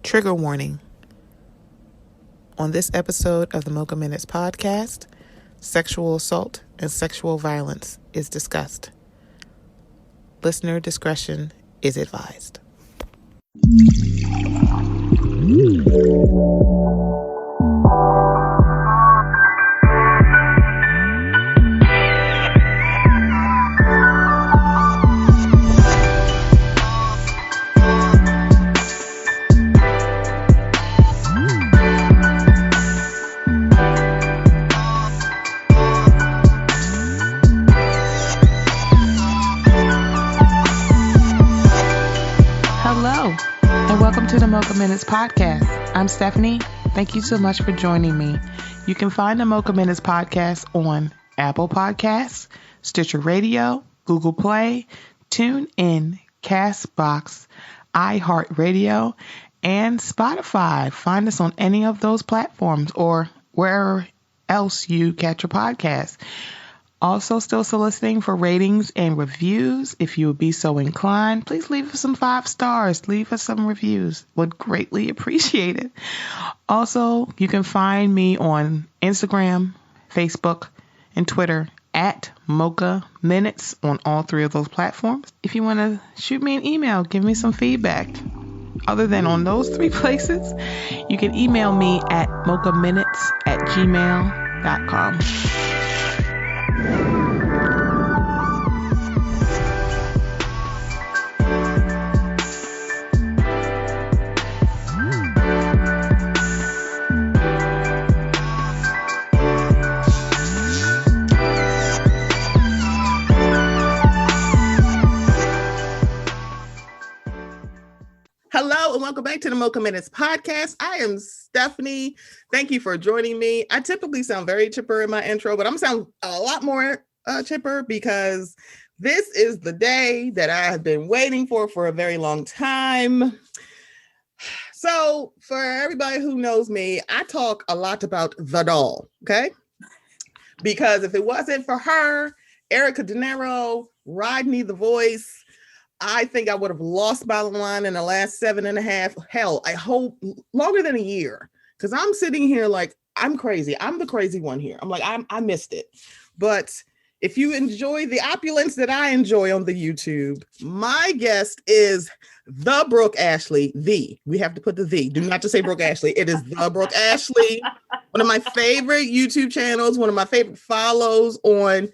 Trigger warning. On this episode of the Mocha Minutes podcast, sexual assault and sexual violence is discussed. Listener discretion is advised. To the Mocha Minutes podcast. I'm Stephanie. Thank you so much for joining me. You can find the Mocha Minutes podcast on Apple Podcasts, Stitcher Radio, Google Play, TuneIn, Castbox, iHeartRadio, and Spotify. Find us on any of those platforms or wherever else you catch your podcast. Also, still soliciting for ratings and reviews. If you would be so inclined, please leave us some 5 stars. Leave us some reviews. Would greatly appreciate it. Also, you can find me on Instagram, Facebook, and Twitter at Mocha Minutes on all 3 of those platforms. If you want to shoot me an email, give me some feedback. Other than on those 3 places, you can email me at mochaminutes@gmail.com. Hello and welcome back to the Mocha Minutes podcast. I am Stephanie. Thank you for joining me. I typically sound very chipper in my intro, but I'm gonna sound a lot more chipper because this is the day that I have been waiting for a very long time. So for everybody who knows me, I talk a lot about the doll, okay? Because if it wasn't for her, Erica De Niro, Rodney the Voice, I think I would have lost my line in the last 7.5, hell, I hope longer than a year. Because I'm sitting here like, I'm crazy. I'm the crazy one here. I'm like, I missed it. But if you enjoy the opulence that I enjoy on the YouTube, my guest is the Brooke Ashley. We have to put the. Do not just say Brooke Ashley. It is the Brooke Ashley. One of my favorite YouTube channels, one of my favorite follows on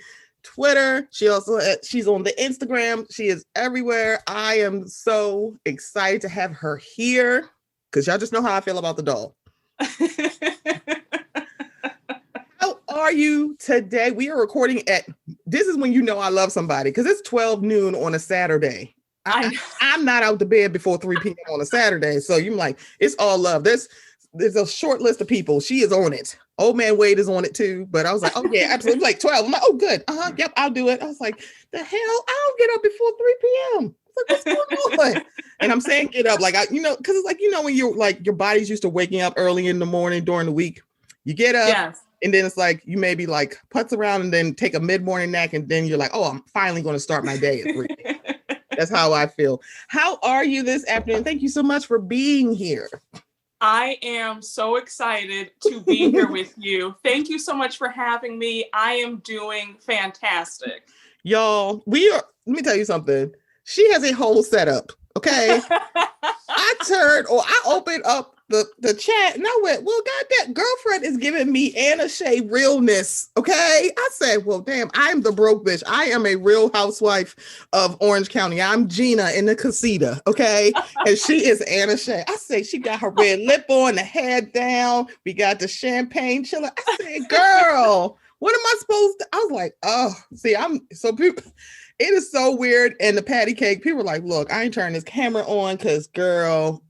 Twitter. She's on the Instagram. She is everywhere. I am so excited to have her here because y'all just know how I feel about the doll. How are you today? We are recording this is when you know I love somebody because it's 12 noon on a Saturday. I'm not out to bed before 3 p.m. on a Saturday. So you're like, it's all love. There's a short list of people. She is on it. Old man Wade is on it too. But I was like, oh yeah, absolutely. Like 12. I'm like, oh good. Yep, I'll do it. I was like, the hell? I don't get up before 3 p.m. Like, what's going on? And I'm saying get up, like because it's like, when you're like your body's used to waking up early in the morning during the week. You get up, yes. And then it's like you maybe like putz around and then take a mid-morning nap, and then you're like, oh, I'm finally going to start my day at 3. That's how I feel. How are you this afternoon? Thank you so much for being here. I am so excited to be here with you. Thank you so much for having me. I am doing fantastic. Y'all, let me tell you something. She has a whole setup, okay? I opened up the chat and I went, well, God, that girlfriend is giving me Anna Shay realness, okay? I said, well, damn, I'm the broke bitch. I am a real housewife of Orange County. I'm Gina in the casita, okay? And she is Anna Shay. I say she got her red lip on, the head down. We got the champagne chiller. I said, girl, what am I supposed to? I was like, oh, see, it is so weird. And the patty cake, people were like, look, I ain't turning this camera on because, girl,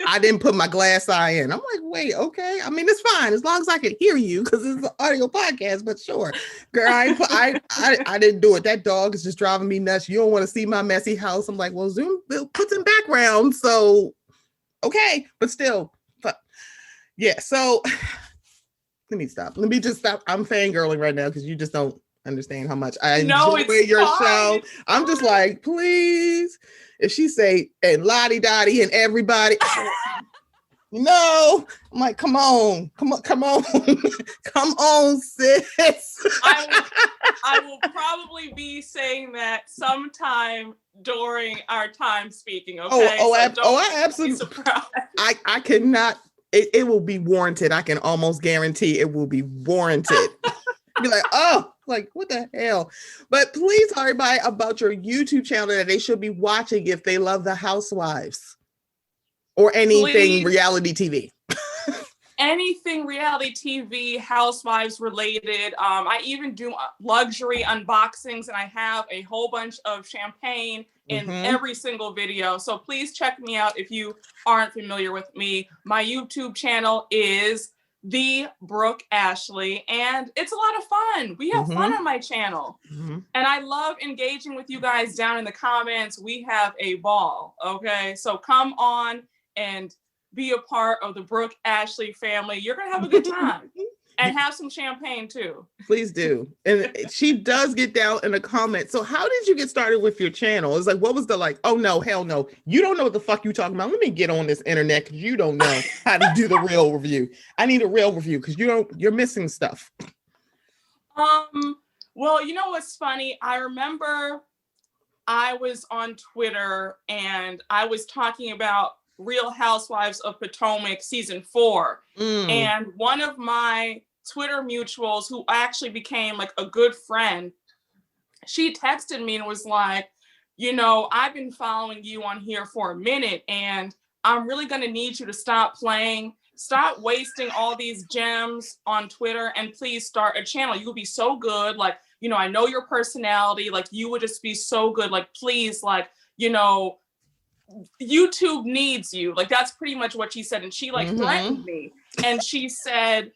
I didn't put my glass eye in. I'm like, wait, okay. I mean, it's fine as long as I can hear you because it's an audio podcast. But sure, girl, I didn't do it. That dog is just driving me nuts. You don't want to see my messy house. I'm like, well, Zoom puts in background, so okay. But still, yeah. So let me stop. Let me just stop. I'm fangirling right now because you just don't understand how much I enjoy your show. I'm just like, please. If she say and Lottie Dottie and everybody, No, I'm like, come on, come on, come on, sis. I will probably be saying that sometime during our time speaking. Okay, I absolutely. I cannot. It will be warranted. I can almost guarantee it will be warranted. Be like, oh, like what the hell? But please tell everybody about your YouTube channel that they should be watching if they love the Housewives or anything reality TV. Anything reality TV, Housewives related. I even do luxury unboxings, and I have a whole bunch of champagne in every single video. So please check me out if you aren't familiar with me. My YouTube channel is the Brooke Ashley, and it's a lot of fun. We have fun on my channel, and I love engaging with you guys down in the comments. We have a ball. Okay, so come on and be a part of the Brooke Ashley family. You're gonna have a good time and have some champagne too. Please do. And she does get down in the comments. So how did you get started with your channel? It's like, what was the like, oh no, hell no. You don't know what the fuck you talking about. Let me get on this internet because you don't know how to do the real review. I need a real review because you're missing stuff. Well, you know what's funny? I remember I was on Twitter and I was talking about Real Housewives of Potomac season 4. And one of my Twitter mutuals who actually became like a good friend, she texted me and was like, you know, I've been following you on here for a minute and I'm really going to need you to stop wasting all these gems on Twitter and please start a channel. You'll be so good. Like, you know, I know your personality, like you would just be so good. Like, please, like, you know, YouTube needs you. Like that's pretty much what she said. And she like threatened me. And she said,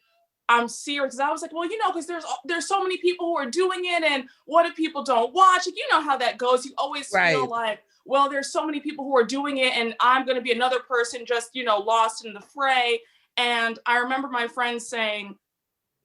I'm serious. I was like, well, you know, because there's so many people who are doing it. And what if people don't watch it? You know how that goes. You always feel like, well, there's so many people who are doing it and I'm going to be another person just, you know, lost in the fray. And I remember my friend saying,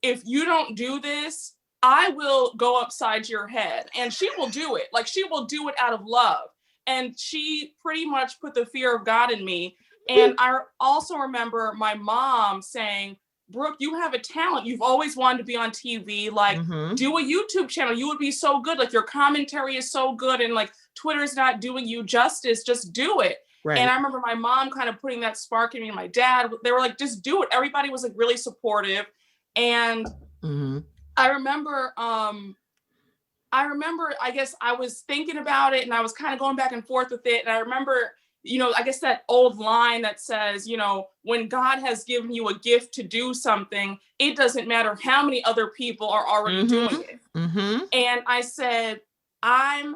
if you don't do this, I will go upside your head. And she will do it. Like she will do it out of love. And she pretty much put the fear of God in me. And I also remember my mom saying, Brooke, you have a talent. You've always wanted to be on TV. Like, do a YouTube channel. You would be so good. Like, your commentary is so good. And like, Twitter's not doing you justice. Just do it. Right. And I remember my mom kind of putting that spark in me and my dad. They were like, just do it. Everybody was like really supportive. And I remember, I guess I was thinking about it and I was kind of going back and forth with it. And I remember, you know, I guess that old line that says, you know, when God has given you a gift to do something, it doesn't matter how many other people are already doing it. And I said, I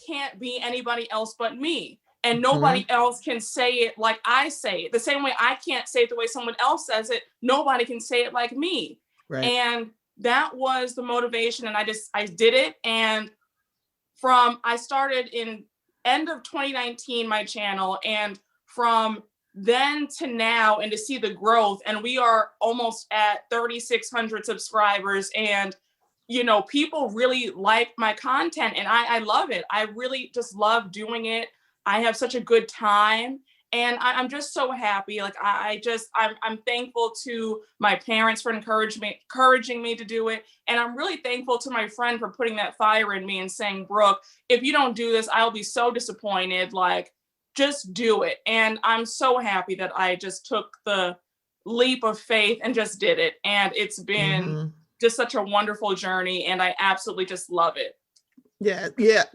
can't be anybody else but me. And nobody else can say it like I say it. The same way I can't say it the way someone else says it, nobody can say it like me. Right. And that was the motivation. And I did it. And I started in end of 2019, my channel. And from then to now, and to see the growth, and we are almost at 3,600 subscribers. And, you know, people really like my content and I love it. I really just love doing it. I have such a good time. And I'm just so happy. Like I'm thankful to my parents for encouraging me to do it. And I'm really thankful to my friend for putting that fire in me and saying, Brooke, if you don't do this, I'll be so disappointed. Like, just do it. And I'm so happy that I just took the leap of faith and just did it. And it's been just such a wonderful journey. And I absolutely just love it. Yeah.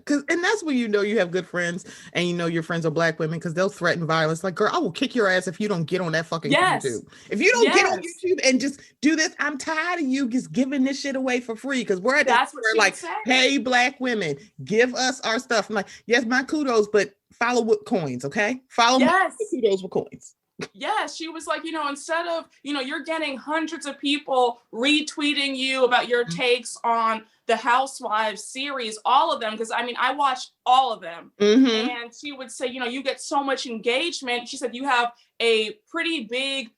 And that's when you know you have good friends and you know your friends are Black women because they'll threaten violence. Like, girl, I will kick your ass if you don't get on that fucking YouTube. If you don't get on YouTube and just do this, I'm tired of you just giving this shit away for free. Because we're at that's what we're like, hey, Black women, give us our stuff. I'm like, yes, my kudos, but follow with coins, okay? Follow my kudos with coins. Yeah, she was like, you know, instead of, you know, you're getting hundreds of people retweeting you about your takes on the Housewives series, all of them, because I mean, I watched all of them. And she would say, you know, you get so much engagement. She said, you have a pretty big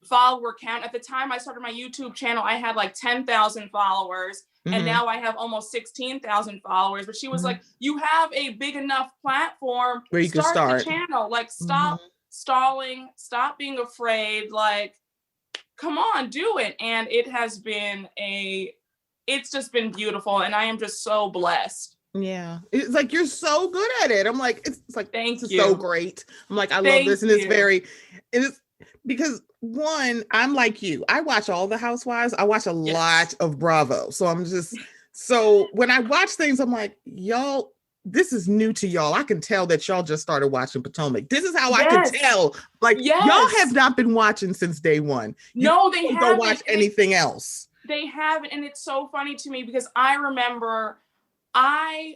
follower count. At the time I started my YouTube channel, I had like 10,000 followers. And now I have almost 16,000 followers. But she was like, you have a big enough platform where you can start the channel. Like, stop stalling, stop being afraid, like, come on, do it. And it's just been beautiful. And I am just so blessed. Yeah. It's like, you're so good at it. I'm like, it's like, thank this you. is so great. I'm like, I love this. And it's because one, I'm like you, I watch all the Housewives. I watch a lot of Bravo. So when I watch things, I'm like, y'all, this is new to y'all. I can tell that y'all just started watching Potomac. This is how I can tell. Like, y'all have not been watching since day one. No, they haven't. Don't watch anything else. They haven't. And it's so funny to me because I remember I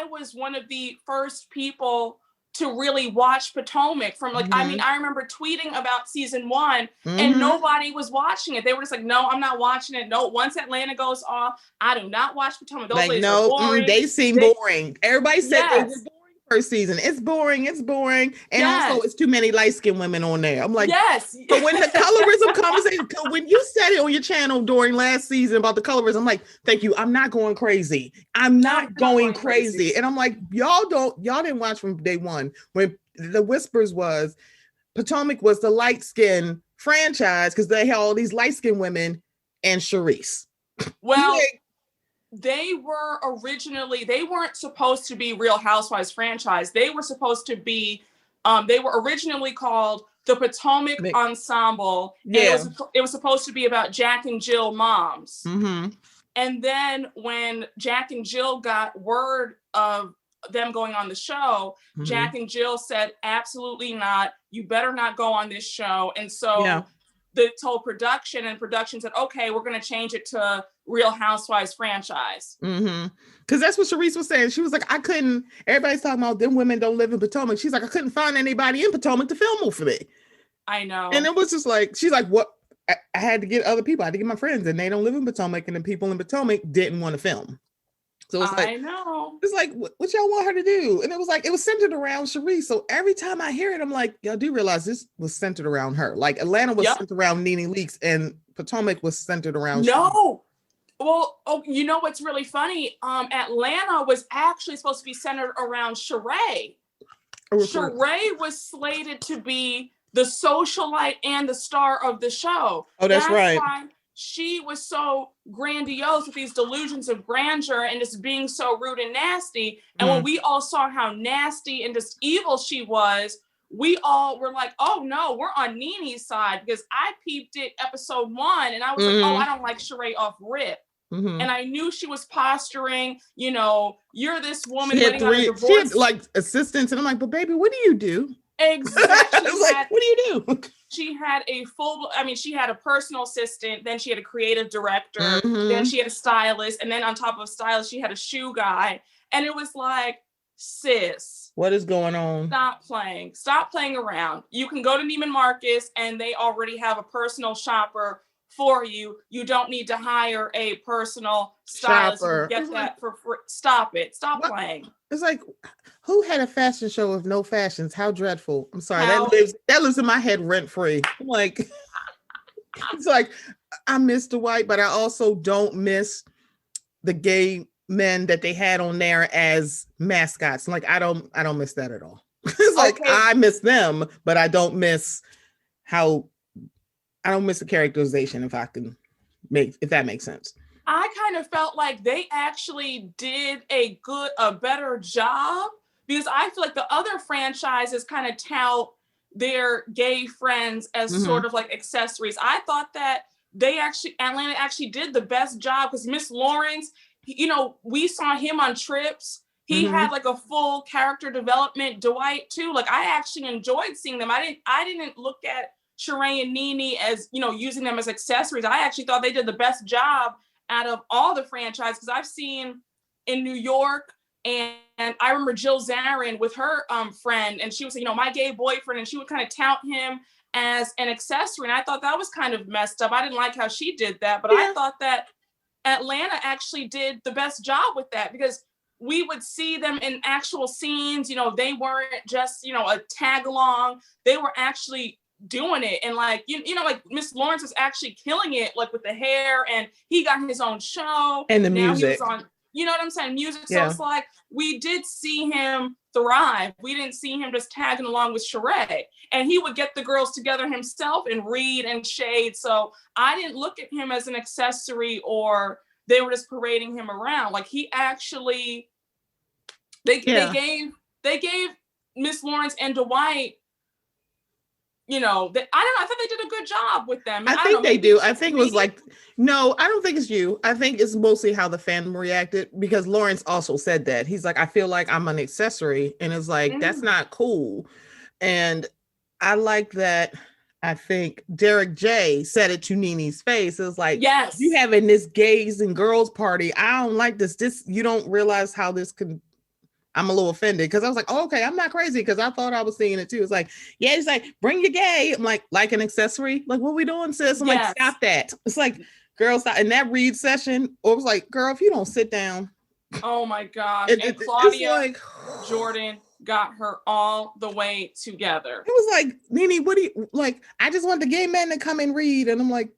was one of the first people to really watch Potomac from like, I mean, I remember tweeting about season 1 and nobody was watching it. They were just like, no, I'm not watching it. No, once Atlanta goes off, I do not watch Potomac. Those ladies are boring. They seem boring. Everybody said they were boring first season. It's boring. And also it's too many light-skinned women on there. I'm like, but when the colorism conversation, when you said it on your channel during last season about the colorism, I'm like, thank you. I'm not going crazy. I'm not going crazy. And I'm like, y'all didn't watch from day one when the whispers was Potomac was the light-skinned franchise because they had all these light-skinned women and Charisse. Well, they weren't supposed to be Real Housewives franchise. They were supposed to be, they were originally called the Potomac Ensemble. Yeah. And it was supposed to be about Jack and Jill moms. And then when Jack and Jill got word of them going on the show, Jack and Jill said, absolutely not. You better not go on this show. And so the whole production said, okay, we're going to change it to Real Housewives franchise. Because that's what Charisse was saying. She was like, everybody's talking about them women don't live in Potomac. She's like, I couldn't find anybody in Potomac to film for me. I know. And it was just like, she's like, what? I had to get other people. I had to get my friends, and they don't live in Potomac, and the people in Potomac didn't want to film. So it's like, I know. It's like, what y'all want her to do? And it was like, it was centered around Charisse. So every time I hear it, I'm like, y'all do realize this was centered around her. Like Atlanta was centered around Nene Leakes, and Potomac was centered around Charisse. Well, you know what's really funny? Atlanta was actually supposed to be centered around Sheree. Sheree was slated to be the socialite and the star of the show. Oh, that's right. Why she was so grandiose with these delusions of grandeur and just being so rude and nasty. And when we all saw how nasty and just evil she was, we all were like, oh no, we're on Nene's side, because I peeped it episode 1 and I was like, oh, I don't like Sheree off rip. And I knew she was posturing, you know, you're this woman waiting on a divorce. She had like assistants, and I'm like, but baby, what do you do? Exactly. Like, what do you do? She had she had a personal assistant, then she had a creative director, then she had a stylist, and then on top of a stylist, she had a shoe guy. And it was like, sis, what is going on? Stop playing around. You can go to Neiman Marcus and they already have a personal shopper for you. You don't need to hire a personal stylist to get that for free. Stop playing. It's like, who had a fashion show with no fashions? How dreadful. I'm sorry. That lives in my head rent free. I'm like, it's like, I miss Dwight, but I also don't miss the gay men that they had on there as mascots. I'm like, I don't miss that at all. It's like, I miss them, but I don't miss the characterization, if that makes sense. I kind of felt like they actually did a better job, because I feel like the other franchises kind of tout their gay friends as sort of like accessories. I thought that Atlanta actually did the best job, because Miss Lawrence, you know, we saw him on trips. He had like a full character development. Dwight too. Like, I actually enjoyed seeing them. I didn't look at Sheree and Nene as, you know, using them as accessories. I actually thought they did the best job out of all the franchises, because I've seen in New York, and I remember Jill Zarin with her friend, and she was, you know, my gay boyfriend, and she would kind of tout him as an accessory. And I thought that was kind of messed up. I didn't like how she did that, but I thought that Atlanta actually did the best job with that, because we would see them in actual scenes. You know, they weren't just, you know, a tag along. They were actually doing it. And like, you know, like Miss Lawrence was actually killing it, like with the hair, and he got his own show and the music. You know what I'm saying? Music. So Yeah. it's like, we did see him thrive. We didn't see him just tagging along with Sheree. And he would get the girls together himself and read and shade. So I didn't look at him as an accessory or they were just parading him around. Like, he actually, they gave Miss Lawrence and Dwight, you know, I don't know. I thought they did a good job with them. I think they do. I think it was like, no, I don't think it's you. I think it's mostly how the fan reacted, because Lawrence also said that. He's like, I feel like I'm an accessory. And it's like, that's not cool. And I like that. I think Derek J said it to Nene's face. It was like, yes, you having this gays and girls party. I don't like this. You don't realize how this could. I'm a little offended because I was like, oh, okay, I'm not crazy, because I thought I was seeing it too. It's like, yeah, it's like, bring your gay. I'm like an accessory. Like, what we doing, sis? I'm like, stop that. It's like, girl, stop. In that read session, or it was like, girl, if you don't sit down. Oh my gosh. And Claudia like, Jordan got her all the way together. It was like, Nene, what do you like? I just want the gay men to come and read. And I'm like,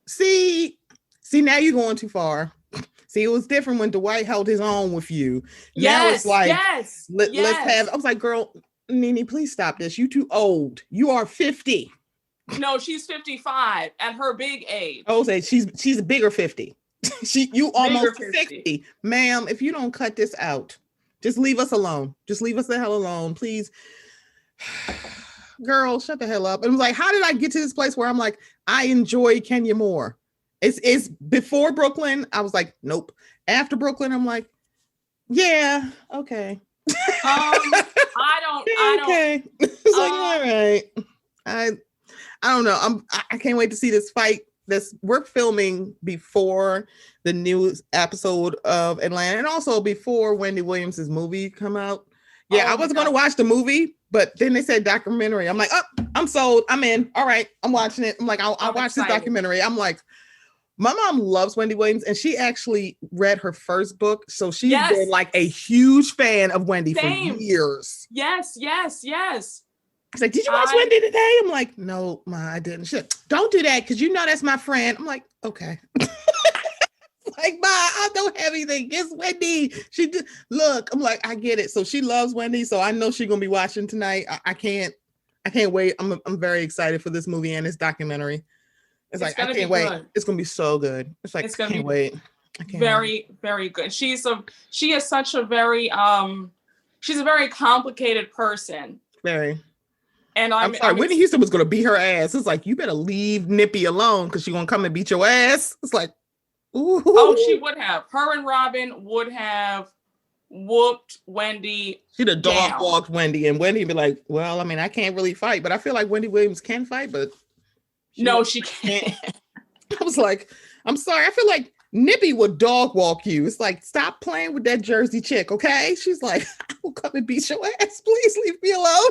see, now you're going too far. See, it was different when Dwight held his own with you. Now it's like, let's have, I was like, girl, Nene, please stop this. You too old. You are 50. No, she's 55 at her big age. Oh, say she's a bigger 50. You almost 60. Ma'am, if you don't cut this out, just leave us alone. Just leave us the hell alone, please. Girl, shut the hell up. And I was like, how did I get to this place where I'm like, I enjoy Kenya more? It's before Brooklyn. I was like, nope. After Brooklyn, I'm like, yeah, okay. I don't. Okay. It's like, all right. I don't know. I can't wait to see this fight. We're filming before the new episode of Atlanta, and also before Wendy Williams' movie come out. Yeah, I wasn't going to watch the movie, but then they said documentary. I'm like, oh, I'm sold. I'm in. All right, I'm watching it. I'm like, I'll watch this documentary. I'm like, my mom loves Wendy Williams, and she actually read her first book. So she's been like a huge fan of Wendy for years. Yes. She's like, did you watch Wendy today? I'm like, no, Ma, I didn't. She's like, don't do that, because you know that's my friend. I'm like, okay. Like, Ma, I don't have anything against Wendy. Look, I'm like, I get it. So she loves Wendy, so I know she's gonna be watching tonight. I can't wait. I'm very excited for this movie and this documentary. It's like, I can't wait. Good. It's gonna be so good. It's like, I can't wait. Very, very good. She is such a very she's a very complicated person. Very. And I'm sorry, Whitney Houston was gonna beat her ass. It's like, you better leave Nippy alone, because she's gonna come and beat your ass. It's like, ooh. Oh, she would have. Her and Robin would have whooped Wendy. She'd have dog walked Wendy, and Wendy would be like, well, I mean, I can't really fight, but I feel like Wendy Williams can fight, but she can't. I was like, I'm sorry. I feel like Nippy would dog walk you. It's like, stop playing with that Jersey chick, okay? She's like, I will come and beat your ass. Please leave me alone.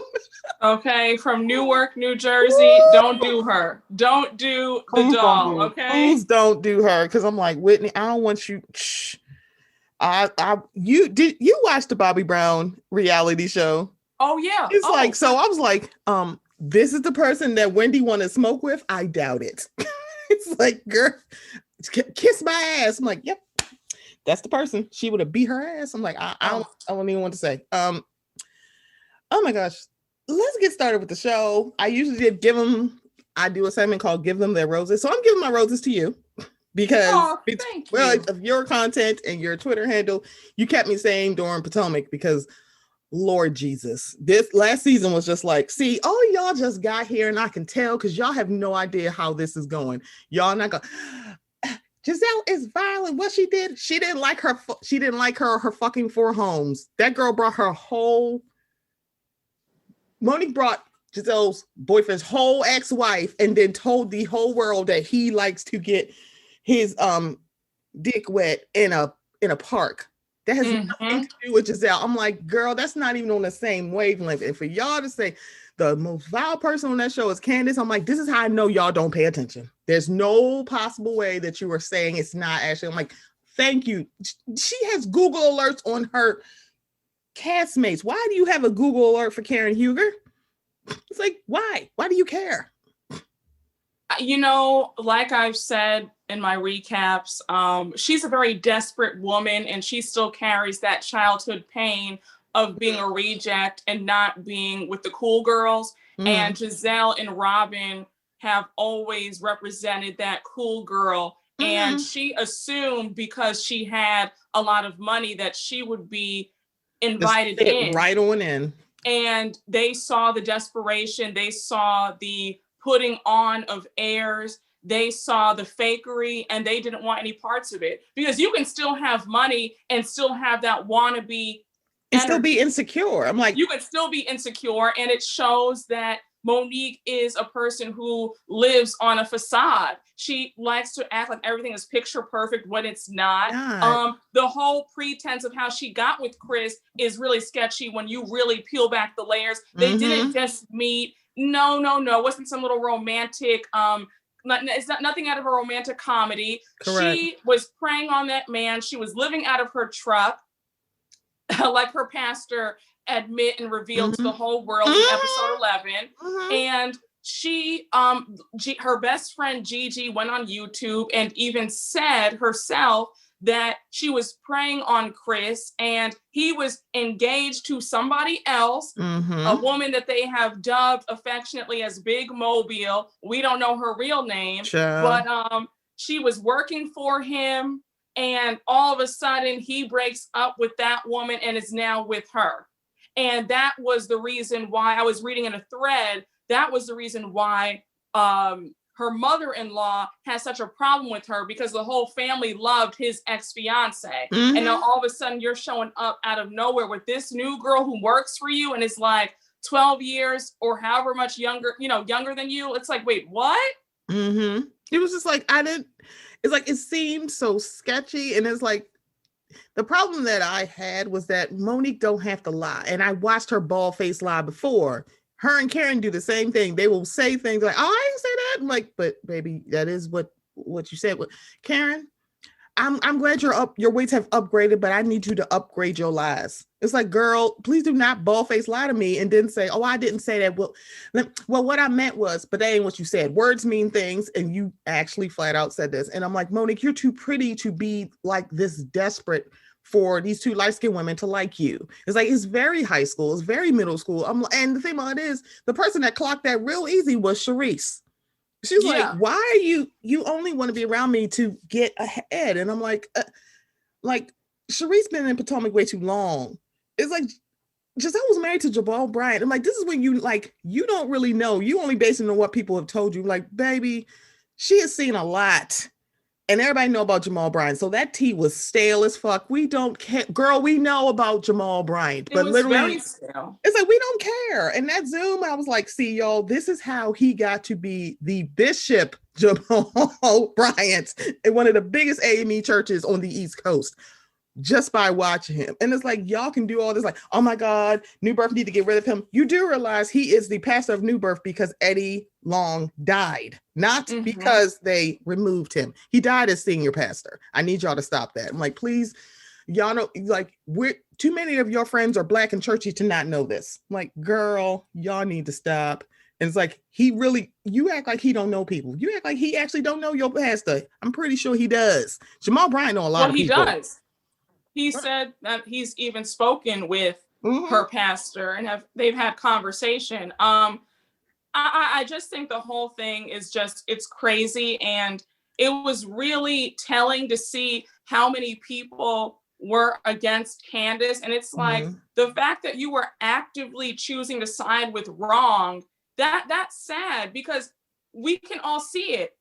Okay, from Newark, New Jersey. Woo! Don't do her. Don't do the doll, okay? Please don't do her, because I'm like, Whitney, I don't want you. Shh. You watch the Bobby Brown reality show? Oh yeah. It's like, so I was like, this is the person that Wendy want to smoke with? I doubt it. It's like, girl, kiss my ass. I'm like, yep, that's the person. She would have beat her ass. I'm like, I don't even want to say. Oh my gosh. Let's get started with the show. I usually I do a segment called Give Them Their Roses. So I'm giving my roses to you, because of your content and your Twitter handle. You kept me sane during Potomac, because Lord Jesus, this last season was just like, see, all of y'all just got here, and I can tell, because y'all have no idea how this is going. Y'all not going, Giselle is violent. What she did, she didn't like her fucking 4 homes. That girl brought Monique brought Giselle's boyfriend's whole ex-wife, and then told the whole world that he likes to get his dick wet in a park. That has nothing to do with Giselle. I'm like, girl, that's not even on the same wavelength. And for y'all to say the most vile person on that show is Candace, I'm like, this is how I know y'all don't pay attention. There's no possible way that you are saying it's not Ashley. I'm like, thank you. She has Google alerts on her castmates. Why do you have a Google alert for Karen Huger? It's like, why? Why do you care? You know, like I've said in my recaps, she's a very desperate woman, and she still carries that childhood pain of being a reject and not being with the cool girls. And Giselle and Robin have always represented that cool girl. And she assumed because she had a lot of money that she would be invited in. Right on in. And they saw the desperation. They saw the putting on of airs. They saw the fakery, and they didn't want any parts of it, because you can still have money and still have that wannabe and still be insecure. I'm like, you can still be insecure. And it shows that Monique is a person who lives on a facade. She likes to act like everything is picture perfect when it's not. The whole pretense of how she got with Chris is really sketchy when you really peel back the layers. They didn't just meet. No. It wasn't some little romantic, it's not nothing out of a romantic comedy. Correct. She was preying on that man. She was living out of her truck, like her pastor admit and reveal to the whole world in episode 11. And she, her best friend Gigi went on YouTube and even said herself that she was preying on Chris, and he was engaged to somebody else, a woman that they have dubbed affectionately as Big Mobile. We don't know her real name, but she was working for him, and all of a sudden he breaks up with that woman and is now with her. And that was the reason why, I was reading in a thread, that was the reason why her mother-in-law has such a problem with her, because the whole family loved his ex-fiance. And now all of a sudden you're showing up out of nowhere with this new girl who works for you and is like 12 years or however much younger, younger than you. It's like, wait, what? It was just like, it's like, it seemed so sketchy. And it's like, the problem that I had was that Monique don't have to lie. And I watched her bald face lie before. Her and Karen do the same thing. They will say things like, "Oh, I didn't say that." I'm like, but baby, that is what you said. Karen, I'm glad your weights have upgraded, but I need you to upgrade your lies. It's like, girl, please do not bald face lie to me and then say, "Oh, I didn't say that." Well, what I meant was, but that ain't what you said. Words mean things, and you actually flat out said this. And I'm like, Monique, you're too pretty to be like this desperate for these two light-skinned women to like you. It's like, it's very high school, it's very middle school. And the thing about it is, the person that clocked that real easy was Charisse. She's like, why are you only want to be around me to get ahead? And I'm like Charisse been in Potomac way too long. It's like, Giselle was married to Jamal Bryant. I'm like, this is when you don't really know. You only basing on what people have told you. Like, baby, she has seen a lot. And everybody know about Jamal Bryant. So that tea was stale as fuck. We don't care. Girl, we know about Jamal Bryant. But literally, it's like, we don't care. And that Zoom, I was like, see, y'all, this is how he got to be the Bishop Jamal Bryant in one of the biggest AME churches on the East Coast, just by watching him. And it's like, y'all can do all this, like, oh my God, New Birth need to get rid of him. You do realize he is the pastor of New Birth because Eddie Long died, not because they removed him. He died as senior pastor. I need y'all to stop that. I'm like, please, y'all know, like, too many of your friends are Black and churchy to not know this. I'm like, girl, y'all need to stop. And it's like, you act like he don't know people. You act like he actually don't know your pastor. I'm pretty sure he does. Jamal Bryant know a lot of people. Well, he does. He said that he's even spoken with her pastor, and they've had conversation. I just think the whole thing is it's crazy. And it was really telling to see how many people were against Candace. And it's like, the fact that you were actively choosing to side with wrong, that's sad, because we can all see it.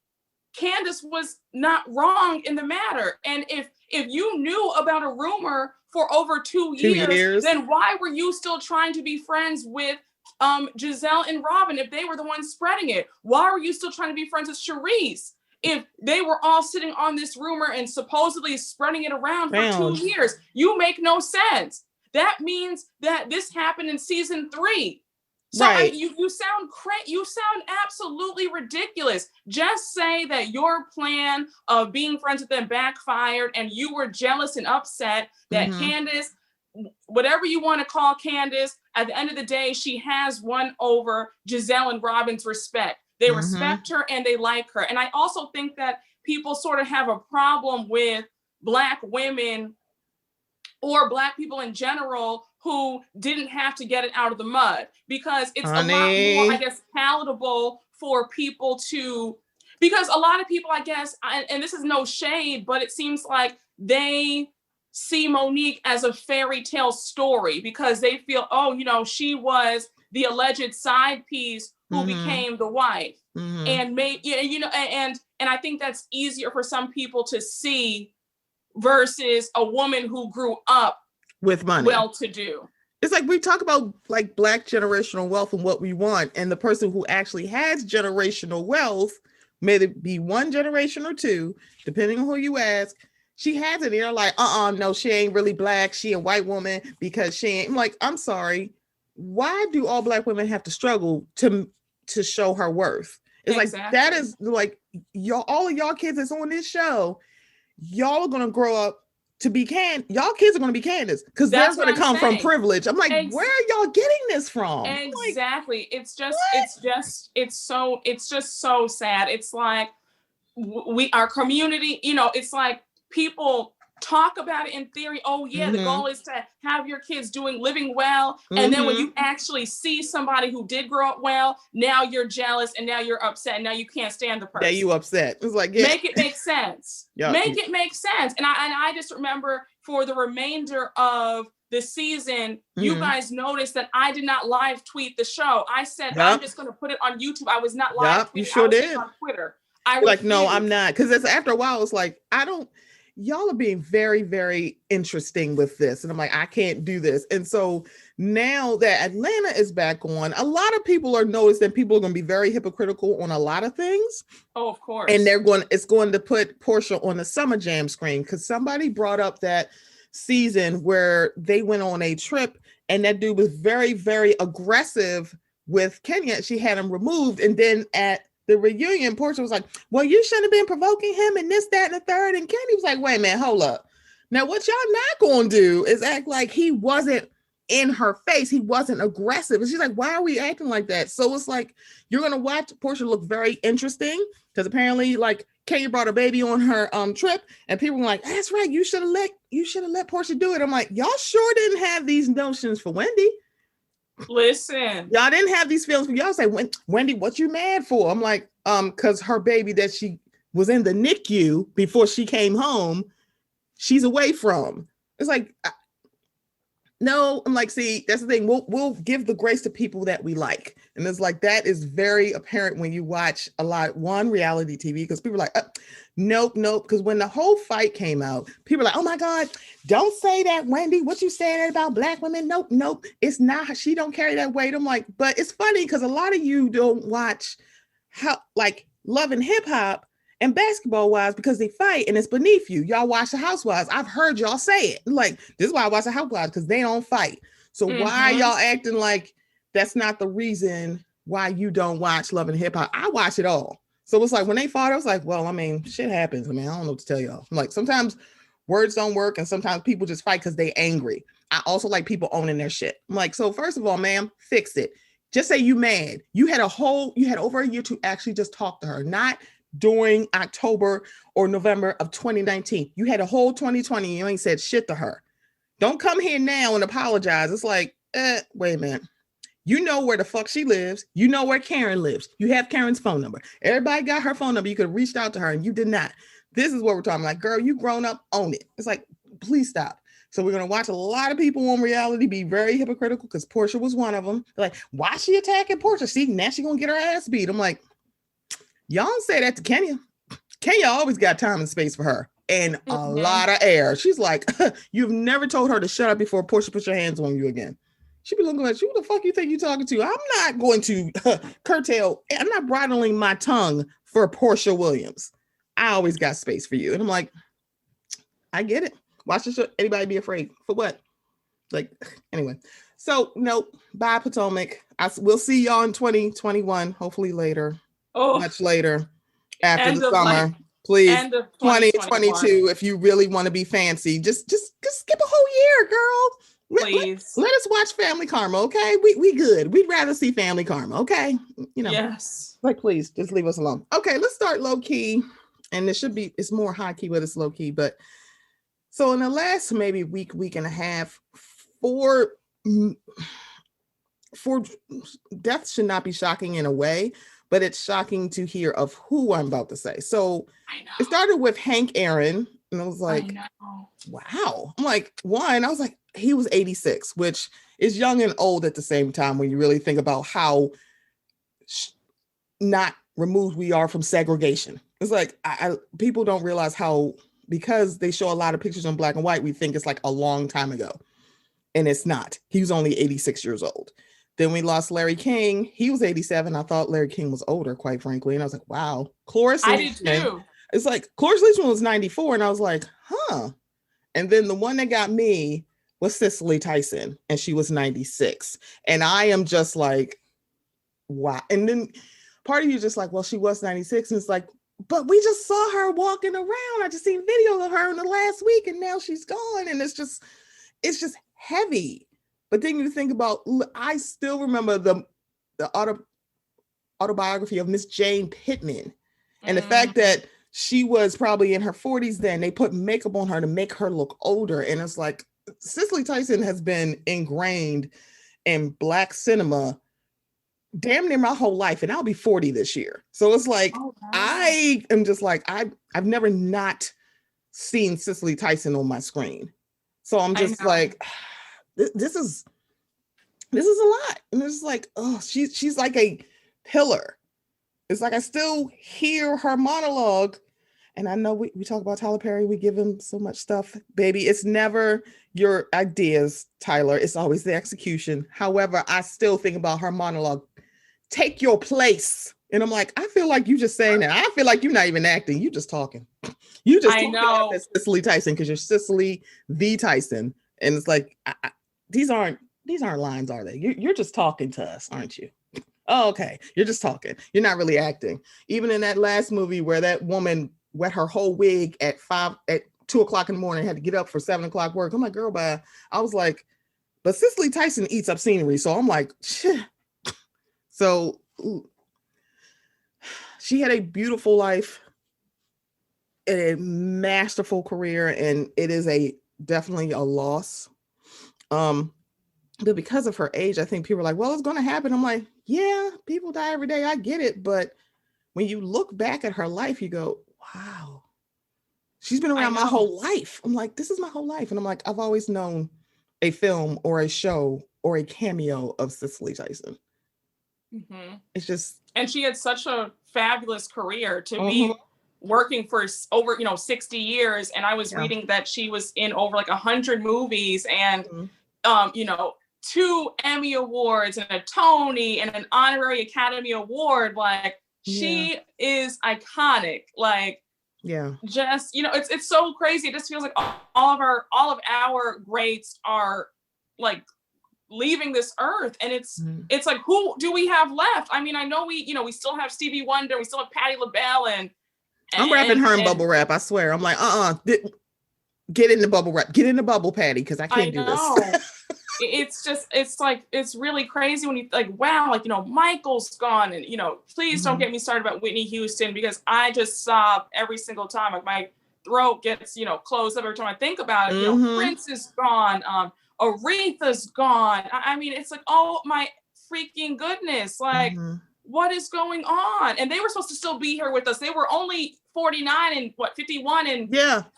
Candace was not wrong in the matter. And if you knew about a rumor for over 2 years, then why were you still trying to be friends with Giselle and Robin if they were the ones spreading it? Why were you still trying to be friends with Charisse if they were all sitting on this rumor and supposedly spreading it around for 2 years? You make no sense. That means that this happened in season 3. So right. You sound absolutely ridiculous. Just say that your plan of being friends with them backfired and you were jealous and upset that Candace, whatever you want to call Candace, at the end of the day, she has won over Giselle and Robin's respect. They respect her and they like her. And I also think that people sort of have a problem with Black women or Black people in general who didn't have to get it out of the mud, because it's a lot more, I guess, palatable for people to, because a lot of people, I guess, and this is no shade, but it seems like they see Monique as a fairy tale story because they feel, oh, you know, she was the alleged side piece who became the wife. And you know, and I think that's easier for some people to see versus a woman who grew up with money, well-to-do. It's like we talk about like Black generational wealth and what we want, and the person who actually has generational wealth, may it be one generation or two, depending on who you ask, she has it. And you're like, no, she ain't really Black. She a white woman because she ain't. I'm like, I'm sorry. Why do all Black women have to struggle to show her worth? It's exactly. Like, that is like, y'all, all of y'all kids that's on this show, y'all are going to grow up to be y'all kids are going to be Candace, because they're going to come from privilege. I'm like, where are y'all getting this from? Exactly. Like, it's just so sad. It's like our community, you know, it's like people talk about it in theory. Oh yeah, the goal is to have your kids living well. And then when you actually see somebody who did grow up well, now you're jealous and now you're upset and now you can't stand the person. Yeah, you upset. It's like, make it make sense. Make it make sense. And I just remember for the remainder of the season, you guys noticed that I did not live tweet the show. I said, I'm just going to put it on YouTube. I was not live tweeting. You sure did. On Twitter. Like, no, I'm not. Because it's after a while, it's like, y'all are being very, very interesting with this. And I'm like, I can't do this. And so now that Atlanta is back on, a lot of people are noticing that people are going to be very hypocritical on a lot of things. Oh, of course. And it's going to put Portia on the Summer Jam screen, because somebody brought up that season where they went on a trip and that dude was very, very aggressive with Kenya. She had him removed. And then at the reunion, Portia was like, well, you shouldn't have been provoking him and this, that, and the third. And Kenny was like, wait a minute, hold up. Now, what y'all not going to do is act like he wasn't in her face. He wasn't aggressive. And she's like, why are we acting like that? So it's like, you're going to watch Portia look very interesting, because apparently, like, Kenya brought a baby on her trip, and people were like, that's right, you should have let Portia do it. I'm like, y'all sure didn't have these notions for Wendy. Listen, y'all didn't have these feelings, but y'all say, Wendy, what you mad for? I'm like, because her baby that she was in the NICU before she came home, she's away from. It's like, no, I'm like, see, that's the thing. We'll give the grace to people that we like. And it's like, that is very apparent when you watch reality TV, because people are like, nope. Because when the whole fight came out, people are like, oh my God, don't say that, Wendy. What you saying about Black women? Nope. It's not, she don't carry that weight. I'm like, but it's funny because a lot of you don't watch Love and Hip Hop and Basketball Wives because they fight and it's beneath you. Y'all watch The Housewives. I've heard y'all say it. Like, this is why I watch The Housewives, because they don't fight. So why y'all acting like that's not the reason why you don't watch Love and Hip Hop? I watch it all. So it's like, when they fought, I was like, well, I mean, shit happens. I mean, I don't know what to tell y'all. I'm like, sometimes words don't work, and sometimes people just fight because they angry. I also like people owning their shit. I'm like, so first of all, ma'am, fix it. Just say you mad. You had over a year to actually just talk to her, not during October or November of 2019. You had a whole 2020. You ain't said shit to her. Don't come here now and apologize. It's like, wait a minute. You know where the fuck she lives. You know where Karen lives. You have Karen's phone number. Everybody got her phone number. You could have reached out to her and you did not. This is what we're talking about. Like, girl, you grown up, own it. It's like, please stop. So we're going to watch a lot of people on reality be very hypocritical, because Portia was one of them. They're like, why is she attacking Portia? See, now she's going to get her ass beat. I'm like, y'all don't say that to Kenya. Kenya always got time and space for her and a lot of air. She's like, you've never told her to shut up before Portia puts your hands on you again. She be looking at you, who the fuck you think you're talking to? I'm not going to I'm not bridling my tongue for Portia Williams. I always got space for you. And I'm like, I get it. Why should anybody be afraid? For what? Like, anyway. So, nope. Bye, Potomac. We'll see y'all in 2021, hopefully later. Much later, after the summer. Please, 2022, if you really want to be fancy, just skip a whole year, girl. Please. Let us watch Family Karma, okay? We good. We'd rather see Family Karma, okay? You know. Yes. Like, please, just leave us alone. Okay, let's start low key. And it's more high key, but it's low key. But so in the last maybe week and a half, four deaths should not be shocking in a way, but it's shocking to hear of who I'm about to say. So it started with Hank Aaron, and I was like, wow. I'm like, one, I was like, he was 86, which is young and old at the same time when you really think about how not removed we are from segregation. It's like, people don't realize how, because they show a lot of pictures in black and white, we think it's like a long time ago. And it's not. He was only 86 years old. Then we lost Larry King. He was 87. I thought Larry King was older, quite frankly. And I was like, wow. Cloris Leachman. I did too. It's like, Cloris Leachman was 94. And I was like, huh. And then the one that got me was Cecily Tyson. And she was 96. And I am just like, wow. And then part of you just like, well, she was 96. And it's like, but we just saw her walking around. I just seen videos of her in the last week. And now she's gone. And it's just heavy. But then you think about, I still remember the autobiography of Miss Jane Pittman. And the fact that she was probably in her 40s then, they put makeup on her to make her look older. And it's like, Cecily Tyson has been ingrained in Black cinema damn near my whole life. And I'll be 40 this year. So it's like, I am just like, I've never not seen Cecily Tyson on my screen. So I'm just like, this is a lot. And it's like, oh, she's like a pillar. It's like I still hear her monologue. And I know we talk about Tyler Perry, we give him so much stuff, baby. It's never your ideas, Tyler. It's always the execution. However, I still think about her monologue. Take your place. And I'm like, I feel like you just saying that. I feel like you're not even acting. You just talking. You just talking about Cecily Tyson because you're Cecily the Tyson. And it's like, these aren't lines, are they? You're just talking to us, aren't you? Oh, okay. You're just talking. You're not really acting. Even in that last movie where that woman wet her whole wig at 2 o'clock in the morning, had to get up for 7 o'clock work. I'm like, girl, bye. I was like, but Cecily Tyson eats up scenery. So I'm like, shit. So she had a beautiful life, a masterful career, and it is definitely a loss. But because of her age, I think people are like, well, it's going to happen. I'm like, yeah, people die every day. I get it. But when you look back at her life, you go, wow, she's been around my whole life. I'm like, this is my whole life. And I'm like, I've always known a film or a show or a cameo of Cecily Tyson. Mm-hmm. It's just, and she had such a fabulous career to be working for over 60 years. And I was reading that she was in over like 100 movies and 2 Emmy Awards and a Tony and an honorary Academy Award. Like she is iconic. Like just it's so crazy. It just feels like all of our greats are like leaving this earth, and it's like, who do we have left? I mean, I know we still have Stevie Wonder, we still have Patti LaBelle, and I'm wrapping her in bubble wrap. I swear. I'm like, get in the bubble wrap, get in the bubble, Patty, because I can't do this. It's really crazy when you like, wow, like Michael's gone, and please don't get me started about Whitney Houston, because I just sob every single time. Like my throat gets closed up every time I think about it. Prince is gone. Aretha's gone. I mean, it's like, oh my freaking goodness. Like, what is going on? And they were supposed to still be here with us. They were only 49 and 51, and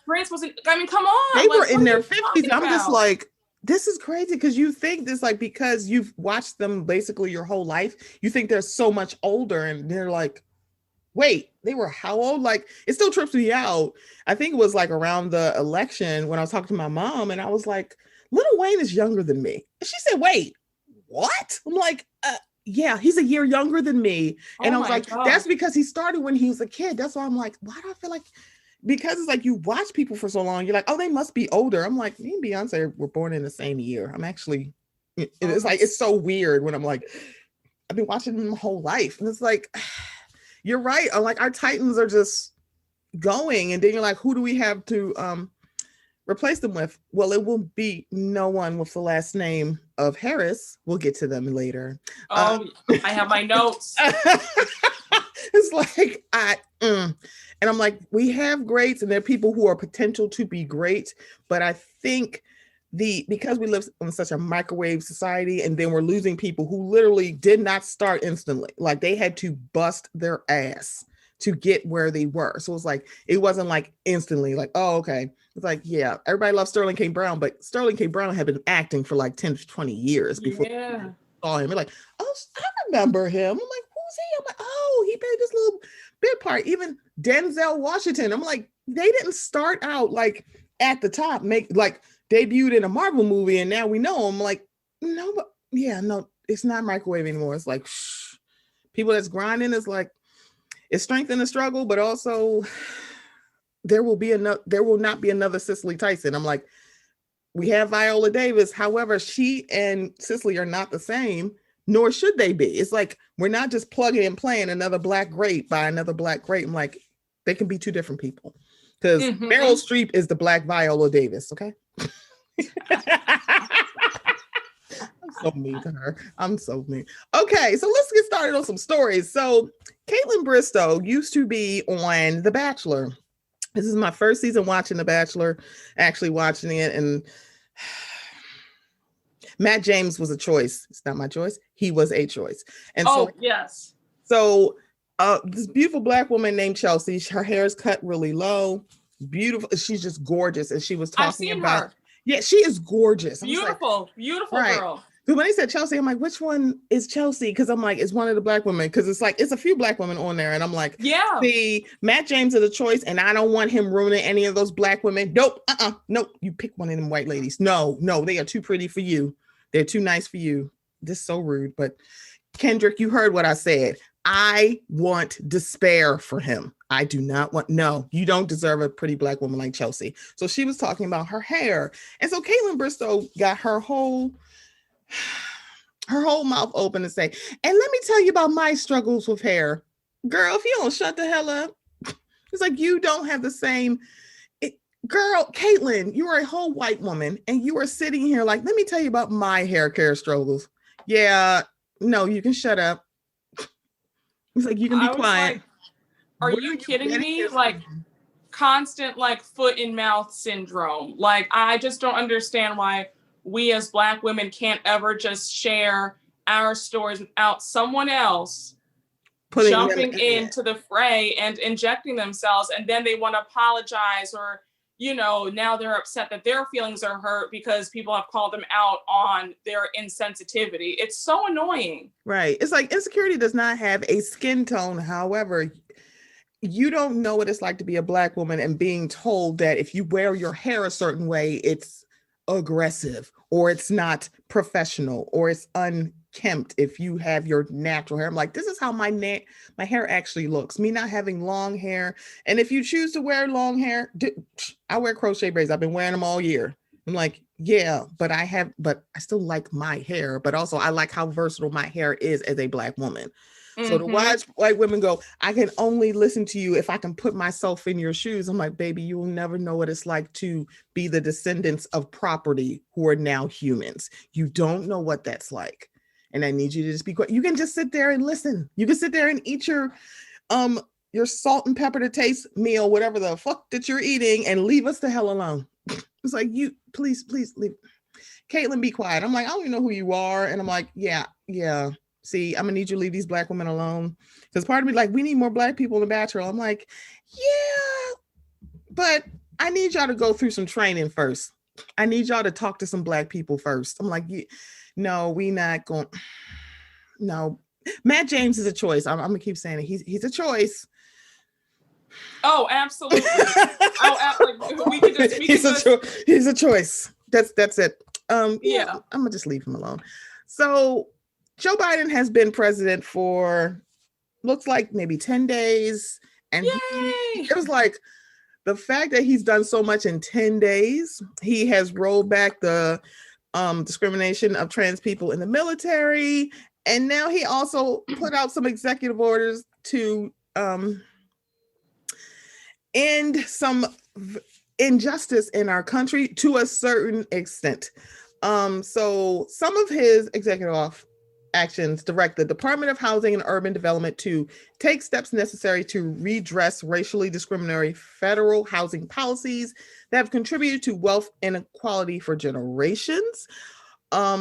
Prince wasn't. I mean, come on. They were in their 50s. I'm just like, this is crazy, because you think this, like, because you've watched them basically your whole life, you think they're so much older, and they're like, wait, they were how old? Like, it still trips me out. I think it was like around the election when I was talking to my mom, and I was like, Lil Wayne is younger than me. And she said, wait, what? I'm like, yeah, he's a year younger than me. And I was like, that's because he started when he was a kid. That's why I'm like, why do I feel like, because it's like you watch people for so long, you're like, oh, they must be older. I'm like, me and Beyonce were born in the same year. I'm actually, it's like, it's so weird when I'm like, I've been watching them my whole life. And it's like, you're right. I'm like, our Titans are just going. And then you're like, who do we have to Replace them with, well, it will be no one with the last name of Harris. We'll get to them later. Oh, I have my notes. It's like, and I'm like, we have greats and there are people who are potential to be great. But I think because we live in such a microwave society, and then we're losing people who literally did not start instantly. Like they had to bust their ass to get where they were. So it's like, it wasn't like instantly like, oh, okay. It's like, yeah, everybody loves Sterling K. Brown, but Sterling K. Brown had been acting for like 10 to 20 years before Yeah. saw him. We're like, oh, I remember him. I'm like, who's he? I'm like, oh, he played this little bit part. Even Denzel Washington. I'm like, they didn't start out like at the top, debuted in a Marvel movie, and now we know him. Like, no, but yeah, no, it's not microwave anymore. It's like, people that's grinding is like, it's strength in the struggle, but also there will not be another Cecily Tyson. I'm like, we have Viola Davis. However, she and Cecily are not the same, nor should they be. It's like, we're not just plugging and playing another black great by another black great. I'm like, they can be two different people. Because Meryl Streep is the black Viola Davis, okay? I'm so mean to her. I'm so mean. Okay, so let's get started on some stories. So Caitlin Bristow used to be on The Bachelor. This is my first season watching The Bachelor, actually watching it, and Matt James was a choice. It's not my choice. He was a choice. And yes. So this beautiful black woman named Chelsea, her hair is cut really low. Beautiful. She's just gorgeous. And she was talking about her. Yeah, she is gorgeous. Beautiful, like, beautiful right. Girl. But when they said Chelsea, I'm like, which one is Chelsea? Because I'm like, it's one of the black women. Because it's like, it's a few black women on there. And I'm like, yeah. See, Matt James is a choice. And I don't want him ruining any of those black women. Nope. Nope. You pick one of them white ladies. No, they are too pretty for you. They're too nice for you. This is so rude. But Kendrick, you heard what I said. I want despair for him. I do not want, no, you don't deserve a pretty black woman like Chelsea. So she was talking about her hair. And so Caitlin Bristow got her whole mouth open to say, and let me tell you about my struggles with hair. Girl, if you don't shut the hell up, it's like you don't have the same. Girl, Caitlin, you are a whole white woman and you are sitting here like, let me tell you about my hair care struggles. Yeah, no, you can shut up. It's like, you can be quiet. Like, are you kidding me? Like constant like foot and mouth syndrome. Like, I just don't understand why we as black women can't ever just share our stories without someone else jumping into the fray and injecting themselves. And then they want to apologize, or, you know, now they're upset that their feelings are hurt because people have called them out on their insensitivity. It's so annoying. Right. It's like insecurity does not have a skin tone. However, you don't know what it's like to be a black woman and being told that if you wear your hair a certain way, it's aggressive or it's not professional or it's unkempt if you have your natural hair. I'm like, this is how my hair actually looks. Me not having long hair. And if you choose to wear long hair, I wear crochet braids. I've been wearing them all year. I'm like, yeah, but I still like my hair, but also I like how versatile my hair is as a black woman. So to watch white women go, I can only listen to you if I can put myself in your shoes. I'm like, baby, you will never know what it's like to be the descendants of property who are now humans. You don't know what that's like. And I need you to just be quiet. You can just sit there and listen. You can sit there and eat your salt and pepper to taste meal, whatever the fuck that you're eating, and leave us the hell alone. It's like, you please leave. Caitlin, be quiet. I'm like, I don't even know who you are. And I'm like, yeah. See, I'm gonna need you to leave these black women alone. Because part of me like, we need more black people in The Bachelor. I'm like, yeah, but I need y'all to go through some training first. I need y'all to talk to some black people first. I'm like, no, we not going. No, Matt James is a choice. I'm gonna keep saying it. He's a choice. Oh, absolutely. He's a choice. That's it. Yeah, I'm gonna just leave him alone. So Joe Biden has been president for looks like maybe 10 days. And it was like the fact that he's done so much in 10 days, he has rolled back the discrimination of trans people in the military. And now he also put out some executive orders to end some injustice in our country to a certain extent. So some of his executive actions direct the Department of Housing and Urban Development to take steps necessary to redress racially discriminatory federal housing policies that have contributed to wealth inequality for generations.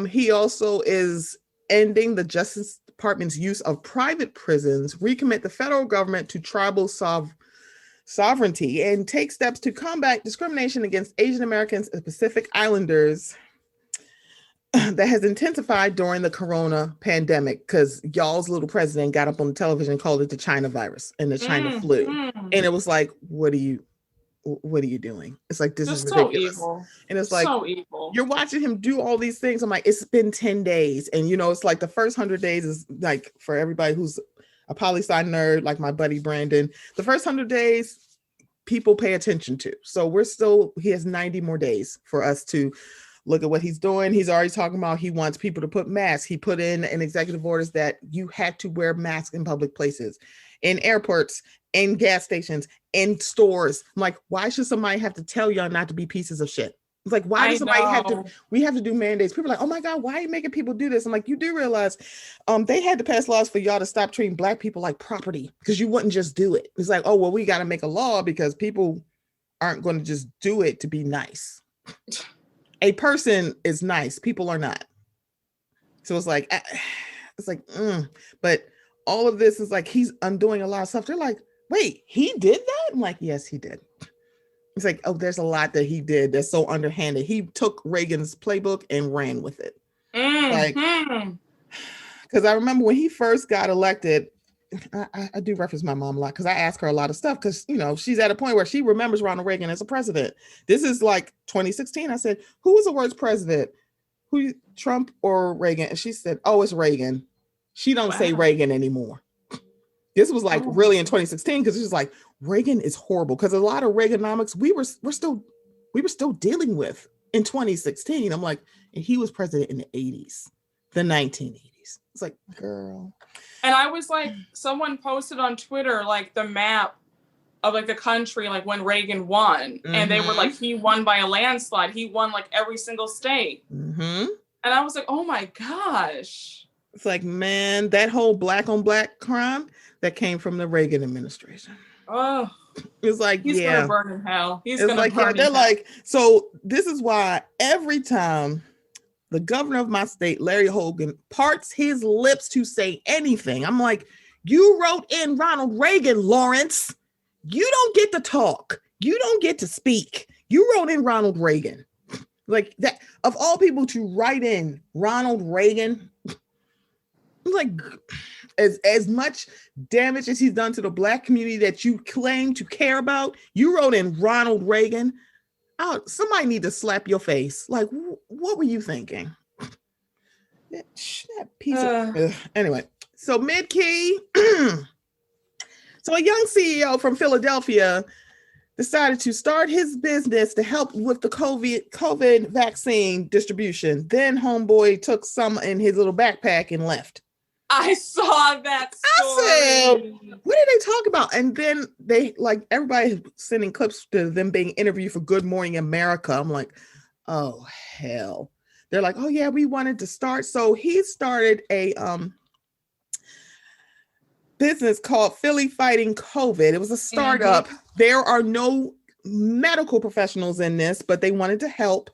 He also is ending the Justice Department's use of private prisons, recommit the federal government to tribal sovereignty, and take steps to combat discrimination against Asian Americans and Pacific Islanders that has intensified during the corona pandemic, because y'all's little president got up on the television and called it the China virus and the China flu. And it was like, what are you doing? It's like, this is ridiculous. So evil. And it's like, so evil. You're watching him do all these things. I'm like, it's been 10 days. And it's like the first 100 days is like, for everybody who's a poli-sci nerd, like my buddy Brandon, the first 100 days people pay attention to. So he has 90 more days for us to look at what he's doing. He's already talking about he wants people to put masks. He put in an executive orders that you had to wear masks in public places, in airports, in gas stations, in stores. I'm like, why should somebody have to tell y'all not to be pieces of shit? It's like, why does somebody we have to do mandates? People are like, oh my God, why are you making people do this? I'm like, you do realize they had to pass laws for y'all to stop treating Black people like property, because you wouldn't just do it. It's like, oh, well, we got to make a law because people aren't going to just do it to be nice. A person is nice. People are not. So it's like, but all of this is like, he's undoing a lot of stuff. They're like, wait, he did that? I'm like, yes, he did. It's like, oh, there's a lot that he did that's so underhanded. He took Reagan's playbook and ran with it. Like, because I remember when he first got elected, I do reference my mom a lot because I ask her a lot of stuff because, she's at a point where she remembers Ronald Reagan as a president. This is like 2016. I said, who was the worst president? Trump or Reagan? And she said, oh, it's Reagan. She don't say Reagan anymore. This was like really in 2016 because it's like, Reagan is horrible, because a lot of Reaganomics we were still dealing with in 2016. I'm like, and he was president in the 80s, the 1980s. It's like, girl. And I was like, someone posted on Twitter like the map of like the country, like when Reagan won, and they were like, he won by a landslide. He won like every single state. And I was like, oh my gosh. It's like, man, that whole black on black crime that came from the Reagan administration. Oh, it's like, he's gonna burn in hell. He's gonna like, burn in they're hell. like, so this is why every time the governor of my state, Larry Hogan, parts his lips to say anything, I'm like, you wrote in Ronald Reagan, Lawrence. You don't get to talk. You don't get to speak. You wrote in Ronald Reagan. Like, that, of all people to write in Ronald Reagan, like, as much damage as he's done to the Black community that you claim to care about, you wrote in Ronald Reagan. Oh, somebody need to slap your face. Like, what were you thinking? That piece of anyway. So mid-key, so a young CEO from Philadelphia decided to start his business to help with the COVID vaccine distribution. Then homeboy took some in his little backpack and left. I saw that story. I said, what did they talk about? And then they, like, everybody sending clips to them being interviewed for Good Morning America. I'm like, oh, hell. They're like, oh, yeah, we wanted to start. So he started a business called Philly Fighting COVID. It was a startup. There are no medical professionals in this, but they wanted to help.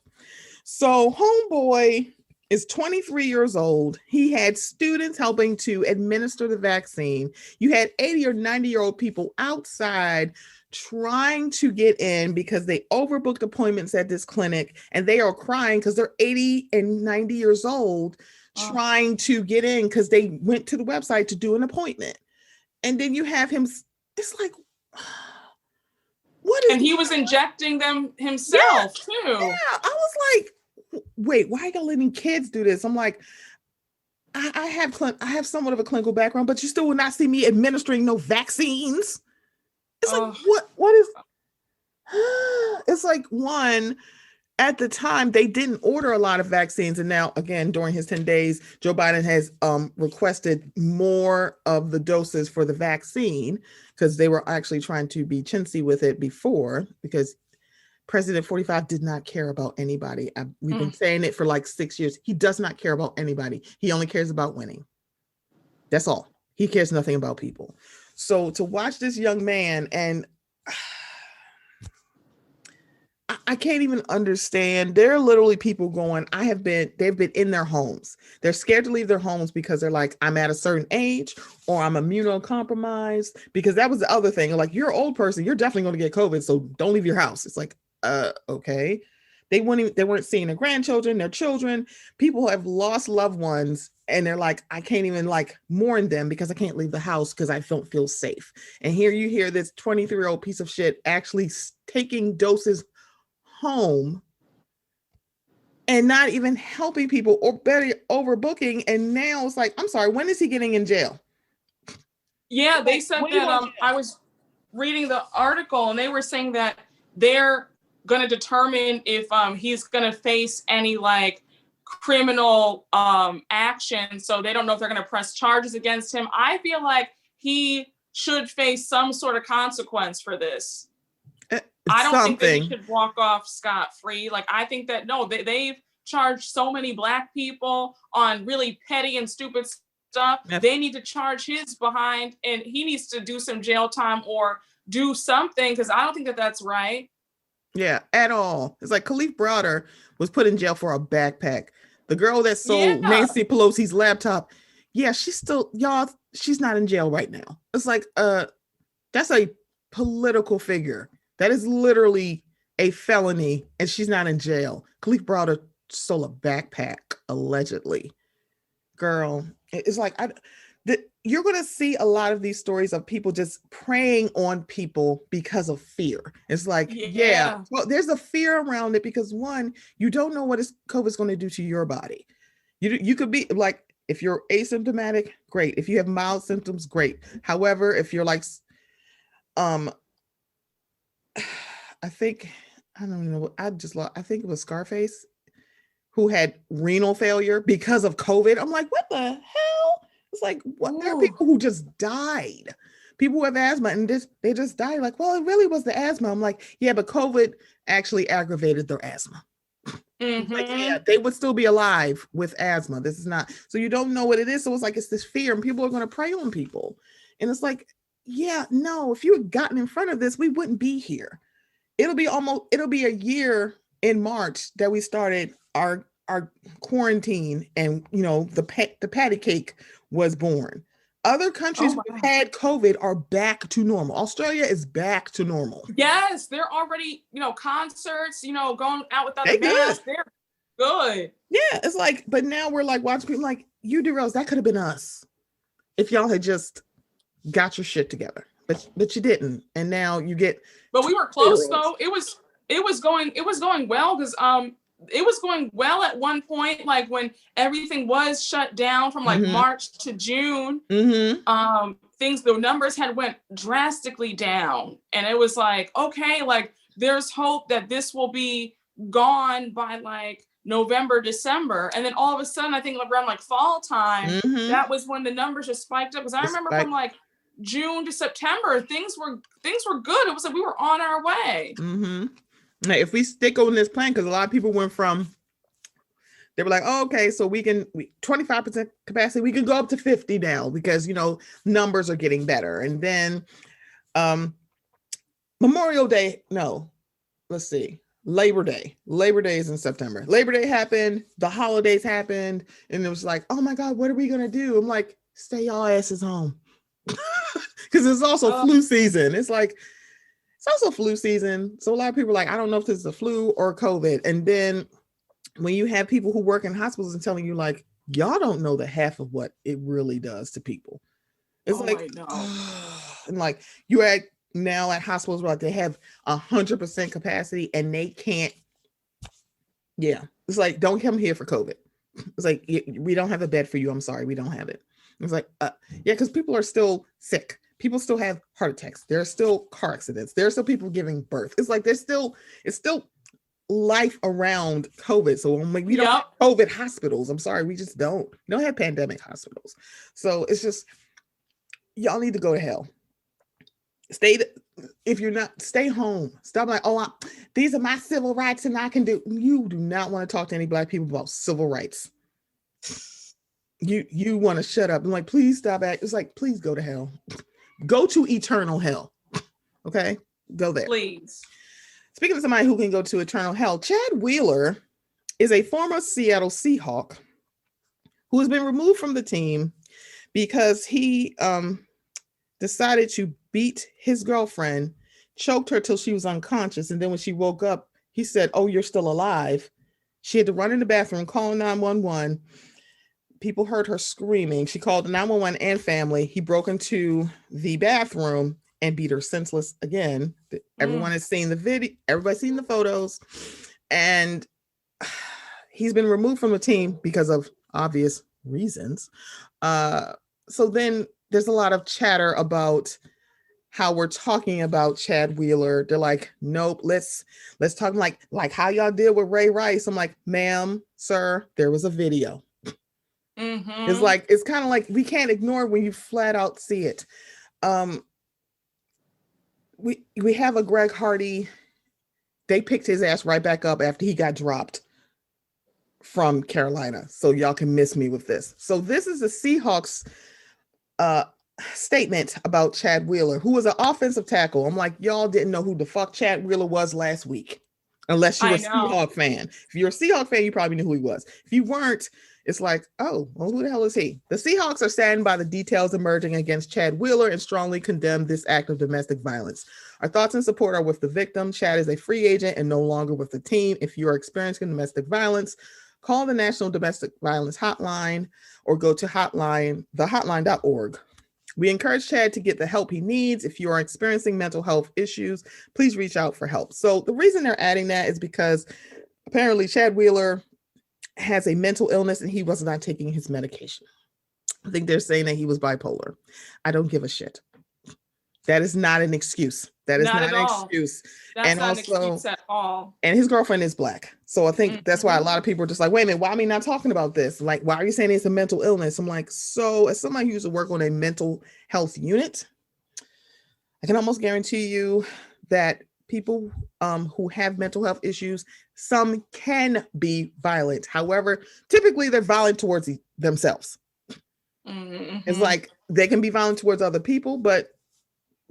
So homeboy is 23 years old. He had students helping to administer the vaccine. You had 80 or 90-year-old people outside trying to get in because they overbooked appointments at this clinic, and they are crying because they're 80 and 90 years old trying to get in because they went to the website to do an appointment. And then you have him, it's like, what is— And he was injecting them himself too. Yeah, I was like, wait, why are you letting kids do this? I'm like, I have somewhat of a clinical background, but you still will not see me administering no vaccines. It's like, what is, it's like, one, at the time, they didn't order a lot of vaccines. And now, again, during his 10 days, Joe Biden has requested more of the doses for the vaccine because they were actually trying to be chintzy with it before, because President 45 did not care about anybody. We've been saying it for like 6 years. He does not care about anybody. He only cares about winning. That's all. He cares nothing about people. So to watch this young man, and I can't even understand. There are literally people going, they've been in their homes. They're scared to leave their homes because they're like, I'm at a certain age or I'm immunocompromised. Because that was the other thing. Like, you're an old person, you're definitely going to get COVID. So don't leave your house. It's like, okay. They weren't seeing their grandchildren, their children. People have lost loved ones and they're like, I can't even like mourn them because I can't leave the house because I don't feel safe. And here you hear this 23-year-old piece of shit actually taking doses home and not even helping people, or better, overbooking. And now it's like, I'm sorry, when is he getting in jail? Yeah, they said that I was reading the article and they were saying that they're going to determine if he's going to face any like criminal action. So they don't know if they're going to press charges against him. I feel like he should face some sort of consequence for this. I don't think that he should walk off scot-free. Like, I think that, no, they've charged so many Black people on really petty and stupid stuff. Yep. They need to charge his behind, and he needs to do some jail time or do something, because I don't think that that's right. Yeah, at all. It's like Khalif Browder was put in jail for a backpack. The girl that sold Nancy Pelosi's laptop, yeah, she's still, y'all, she's not in jail right now. It's like, that's a political figure. That is literally a felony, and she's not in jail. Khalif Browder stole a backpack, allegedly. Girl, it's like, you're going to see a lot of these stories of people just preying on people because of fear. It's like, well, there's a fear around it because, one, you don't know what COVID's going to do to your body. You could be like, if you're asymptomatic, great. If you have mild symptoms, great. However, if you're like, I think it was Scarface who had renal failure because of COVID. I'm like, what the hell? It's like, what? There are people who just died. People who have asthma and they just died. Like, well, it really was the asthma. I'm like, yeah, but COVID actually aggravated their asthma. Mm-hmm. Like, yeah, they would still be alive with asthma. This is not, so you don't know what it is. So it's like, it's this fear and people are going to prey on people. And it's like, yeah, no, if you had gotten in front of this, we wouldn't be here. It'll be a year in March that we started our quarantine, and the patty cake was born. Other countries who had COVID are back to normal. Australia is back to normal. Yes, they're already, concerts, going out without a mask. They're good. Yeah, it's like, but now we're like watching people like, you derails, that could have been us if y'all had just got your shit together. But you didn't, and now you get. But we were close though. It was going well, because it was going well at one point, like when everything was shut down from like March to June. Mm-hmm. The numbers had went drastically down, and it was like, okay, like there's hope that this will be gone by like November, December, and then all of a sudden, I think around like fall time, that was when the numbers just spiked up. Because I remember from like June to September, things were good. It was like we were on our way. Mm-hmm. Now, if we stick on this plan, because a lot of people went from, they were like, oh, okay, so we 25% capacity, we can go up to 50 now because numbers are getting better. And then Memorial Day, no, let's see, Labor Day is in September. Labor Day happened, the holidays happened, and it was like, oh my God, what are we gonna do? I'm like, stay y'all asses home. Because it's also flu season. It's like, it's also flu season. So a lot of people are like, I don't know if this is a flu or COVID. And then when you have people who work in hospitals and telling you like, y'all don't know the half of what it really does to people. It's and like you're at hospitals where like they have 100% capacity and they can't. Yeah. It's like, don't come here for COVID. It's like, we don't have a bed for you. I'm sorry. We don't have it. It's like, yeah, because people are still sick. People still have heart attacks. There are still car accidents. There are still people giving birth. It's like, it's still life around COVID. So I'm like, we don't have COVID hospitals. I'm sorry. We just don't. We don't have pandemic hospitals. So it's just, y'all need to go to hell. Stay, if you're not, stay home. Stop like, oh, these are my civil rights and I can do. You do not want to talk to any Black people about civil rights. You want to shut up. I'm like, please stop acting. It's like, please go to hell. Go to eternal hell. Okay? Go there. Please. Speaking of somebody who can go to eternal hell, Chad Wheeler is a former Seattle Seahawk who has been removed from the team because he decided to beat his girlfriend, choked her till she was unconscious. And then when she woke up, he said, "Oh, you're still alive." She had to run in the bathroom, call 911. People heard her screaming. She called 911 and family. He broke into the bathroom and beat her senseless again. Everyone has seen the video. Everybody's seen the photos. And he's been removed from the team because of obvious reasons. So then there's a lot of chatter about how we're talking about Chad Wheeler. They're like, nope, let's talk like how y'all deal with Ray Rice. I'm like, ma'am, sir, there was a video. Mm-hmm. It's kind of like we can't ignore when you flat out see it. We have a Greg Hardy. They picked his ass right back up after he got dropped from Carolina. So y'all can miss me with this. So this is the Seahawks statement about Chad Wheeler, who was an offensive tackle. I'm like, y'all didn't know who the fuck Chad Wheeler was last week, unless you were a Seahawk fan. If you're a Seahawk fan, you probably knew who he was. If you weren't, it's like, oh, well, who the hell is he? The Seahawks are saddened by the details emerging against Chad Wheeler and strongly condemn this act of domestic violence. Our thoughts and support are with the victim. Chad is a free agent and no longer with the team. If you are experiencing domestic violence, call the National Domestic Violence Hotline or go to thehotline.org. We encourage Chad to get the help he needs. If you are experiencing mental health issues, please reach out for help. So the reason they're adding that is because apparently Chad Wheeler has a mental illness and he was not taking his medication. I think they're saying that he was bipolar. I don't give a shit. That is not an excuse. That is not an excuse. That's not an excuse at all. And his girlfriend is Black. So I think that's why a lot of people are just like, wait a minute, why are we not talking about this? Like, why are you saying it's a mental illness? I'm like, so as somebody who used to work on a mental health unit, I can almost guarantee you that people who have mental health issues, some can be violent. However, typically they're violent towards themselves. It's like they can be violent towards other people, but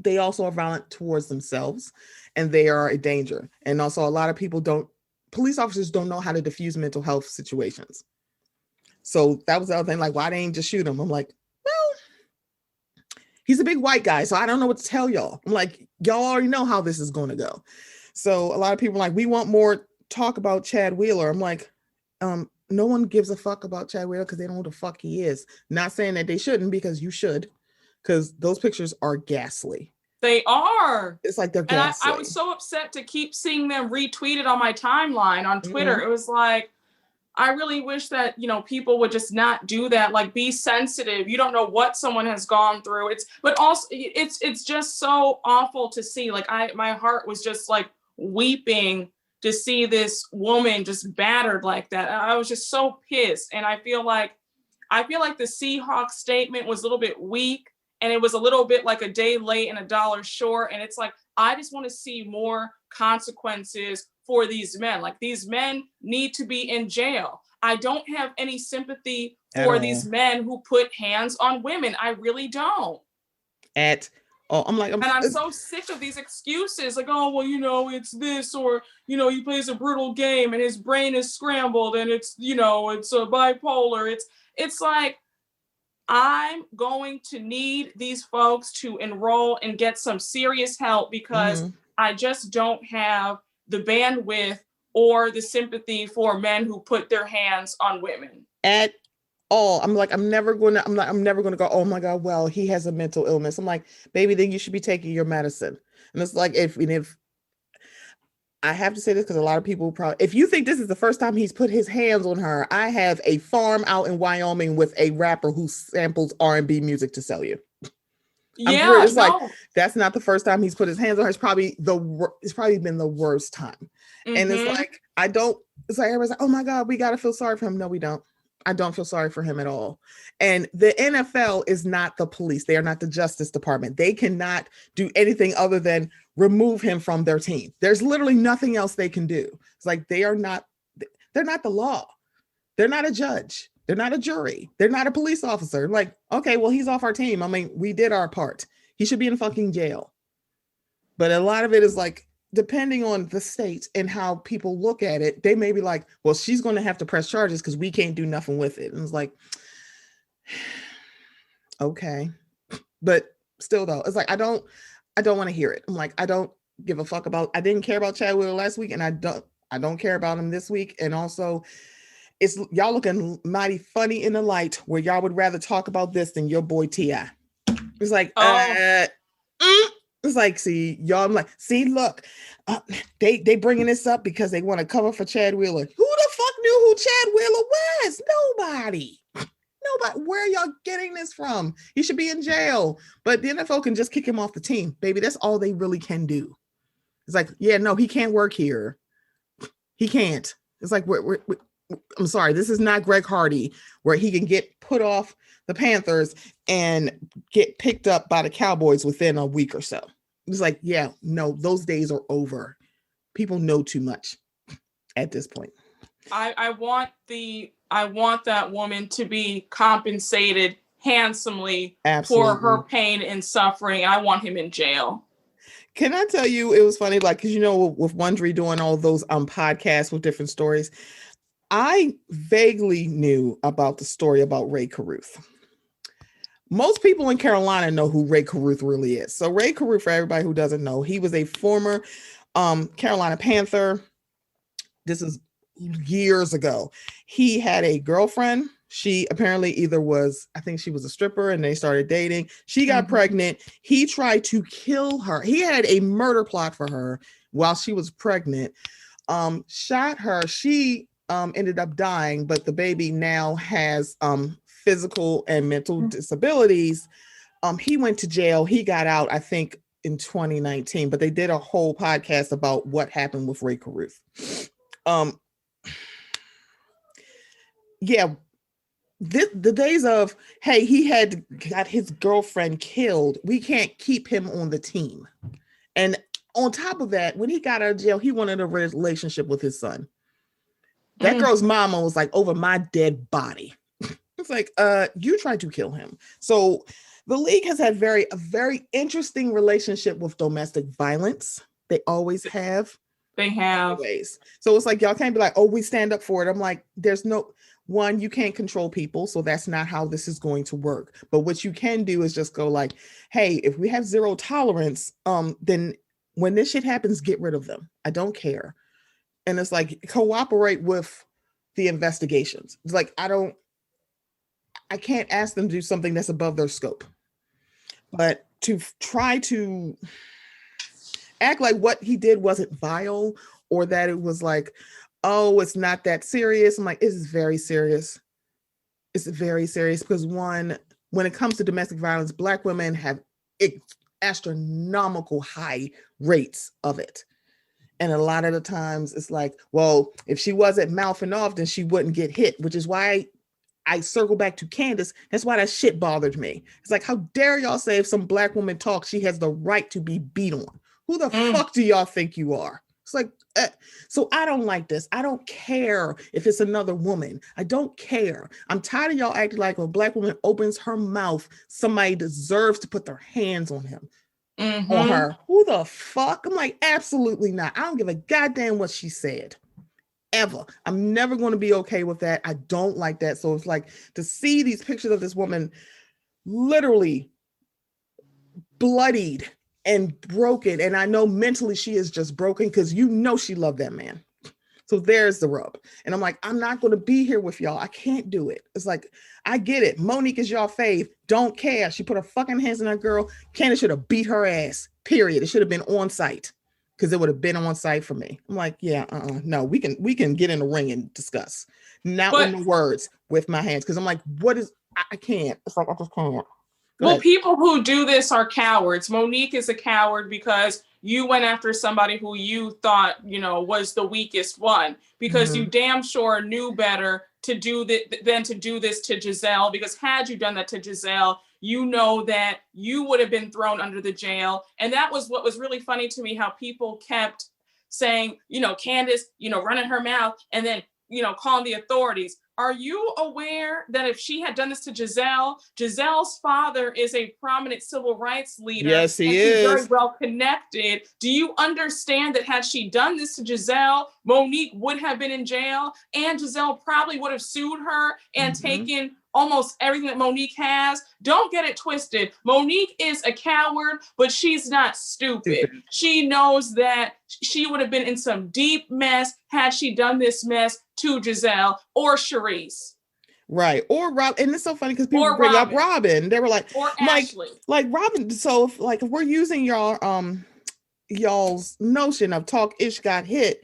they also are violent towards themselves and they are a danger. And also a lot of police officers don't know how to diffuse mental health situations. So that was the other thing, like, why they ain't just shoot him? I'm like, well, he's a big white guy, so I don't know what to tell y'all. I'm like, y'all already know how this is going to go. So a lot of people are like, we want more talk about Chad Wheeler. I'm like, no one gives a fuck about Chad Wheeler because they don't know who the fuck he is. Not saying that they shouldn't, because you should, because those pictures are ghastly. They are. It's like they're ghastly. And I was so upset to keep seeing them retweeted on my timeline on Twitter. It was like, I really wish that, people would just not do that. Like, be sensitive. You don't know what someone has gone through. But also it's just so awful to see. Like, my heart was just like weeping to see this woman just battered like that. I was just so pissed. And I feel like the Seahawks statement was a little bit weak, and it was a little bit like a day late and a dollar short. And it's like, I just want to see more consequences for these men. Like, these men need to be in jail. I don't have any sympathy for these men who put hands on women. I really don't. I'm so sick of these excuses. Like, oh, well, it's this, or, he plays a brutal game and his brain is scrambled and it's, it's a bipolar. It's like, I'm going to need these folks to enroll and get some serious help, because I just don't have the bandwidth or the sympathy for men who put their hands on women at all. I'm like, I'm never going to go, oh my God, well, he has a mental illness. I'm like, baby, then you should be taking your medicine. And it's like, if I have to say this because a lot of people if you think this is the first time he's put his hands on her, I have a farm out in Wyoming with a rapper who samples R&B music to sell you. Like, that's not the first time he's put his hands on her. It's probably been the worst time. And it's like, it's like everybody's like, oh my God, we got to feel sorry for him. No, we don't. don't feel sorry for him at all. And the NFL is not the police. They are not the Justice Department. They cannot do anything other than remove him from their team. There's literally nothing else they can do. It's like they're not the law. They're not a judge. They're not a jury. They're not a police officer. Like, okay, well, he's off our team. I mean, we did our part. He should be in fucking jail. But a lot of it is like, depending on the state and how people look at it, they may be like, well, she's going to have to press charges because we can't do nothing with it. And it's like, okay. But still though, it's like, I don't want to hear it. I'm like, I don't give a fuck about, I didn't care about Chad Wheeler last week, and I don't care about him this week. And also, it's y'all looking mighty funny in the light where y'all would rather talk about this than your boy T.I. It's like, it's like, see, y'all, I'm like, see, look, they bringing this up because they want to cover for Chad Wheeler. Who the fuck knew who Chad Wheeler was? Nobody. Where are y'all getting this from? He should be in jail. But the NFL can just kick him off the team, baby. That's all they really can do. It's like, yeah, no, he can't work here. He can't. It's like, I'm sorry, this is not Greg Hardy, where he can get put off the Panthers and get picked up by the Cowboys within a week or so. It's like, yeah, no, those days are over. People know too much at this point. I want that woman to be compensated handsomely for her pain and suffering. I want him in jail. Can I tell you, it was funny, like, because, you know, with Wondery doing all those podcasts with different stories, I vaguely knew about the story about Ray Caruth. Most people in Carolina know who Ray Caruth really is. So Ray Caruth, for everybody who doesn't know, he was a former Carolina Panther. This is years ago. He had a girlfriend. She apparently either was, I think she was a stripper, and they started dating. She got pregnant. He tried to kill her. He had a murder plot for her while she was pregnant. Shot her. She ended up dying, but the baby now has physical and mental disabilities. He went to jail. He got out, I think, in 2019, but they did a whole podcast about what happened with Ray Caruth. Yeah, the days of, hey, he had got his girlfriend killed, we can't keep him on the team. And on top of that, when he got out of jail, he wanted a relationship with his son. That girl's mama was like, over my dead body. It's like, you tried to kill him. So the league has had a very interesting relationship with domestic violence. They always have. They have. Always. So it's like, y'all can't be like, oh, we stand up for it. I'm like, there's no, one, you can't control people. So that's not how this is going to work. But what you can do is just go like, hey, if we have zero tolerance, then when this shit happens, get rid of them. I don't care. And it's like, cooperate with the investigations. It's like, I can't ask them to do something that's above their scope. But to try to act like what he did wasn't vile, or that it was like, oh, it's not that serious. I'm like, it is very serious. It's very serious because, one, when it comes to domestic violence, Black women have astronomical high rates of it. And a lot of the times it's like, well, if she wasn't mouthing off, then she wouldn't get hit, which is why I circle back to Candace. That's why that shit bothered me. It's like, how dare y'all say if some Black woman talks, she has the right to be beat on? Who the fuck do y'all think you are? It's like, so I don't like this. I don't care if it's another woman. I don't care. I'm tired of y'all acting like when a Black woman opens her mouth, somebody deserves to put their hands on him. Or her. Who the fuck? I'm like, absolutely not. I don't give a goddamn what she said. Ever. I'm never going to be okay with that. I don't like that. So it's like, to see these pictures of this woman literally bloodied and broken, and I know mentally she is just broken because you know she loved that man. So there's the rub. And I'm like, I'm not going to be here with y'all. I can't do it. It's like, I get it. Monique is y'all fave. Don't care. She put her fucking hands on that girl. Candace should have beat her ass. Period. It should have been on site, because it would have been on site for me. I'm like, yeah, no, we can get in the ring and discuss. Not in the words, with my hands. Because I'm like, I can't. It's like, I just can't. Well, people who do this are cowards. Monique is a coward because you went after somebody who you thought, was the weakest one, because you damn sure knew better to do than to do this to Giselle, because had you done that to Giselle, you know that you would have been thrown under the jail. And that was what was really funny to me, how people kept saying, Candace, running her mouth, and then, calling the authorities. Are you aware that if she had done this to Giselle, Giselle's father is a prominent civil rights leader? Yes, he is. She's very well connected. Do you understand that had she done this to Giselle, Monique would have been in jail, and Giselle probably would have sued her and taken almost everything that Monique has? Don't get it twisted. Monique is a coward, but she's not stupid. She knows that she would have been in some deep mess had she done this mess to Giselle or Charisse. Right. Or Rob. And it's so funny because people bring up Robin. They were like, or Ashley. Like Robin. So if we're using y'all's notion of talk ish got hit,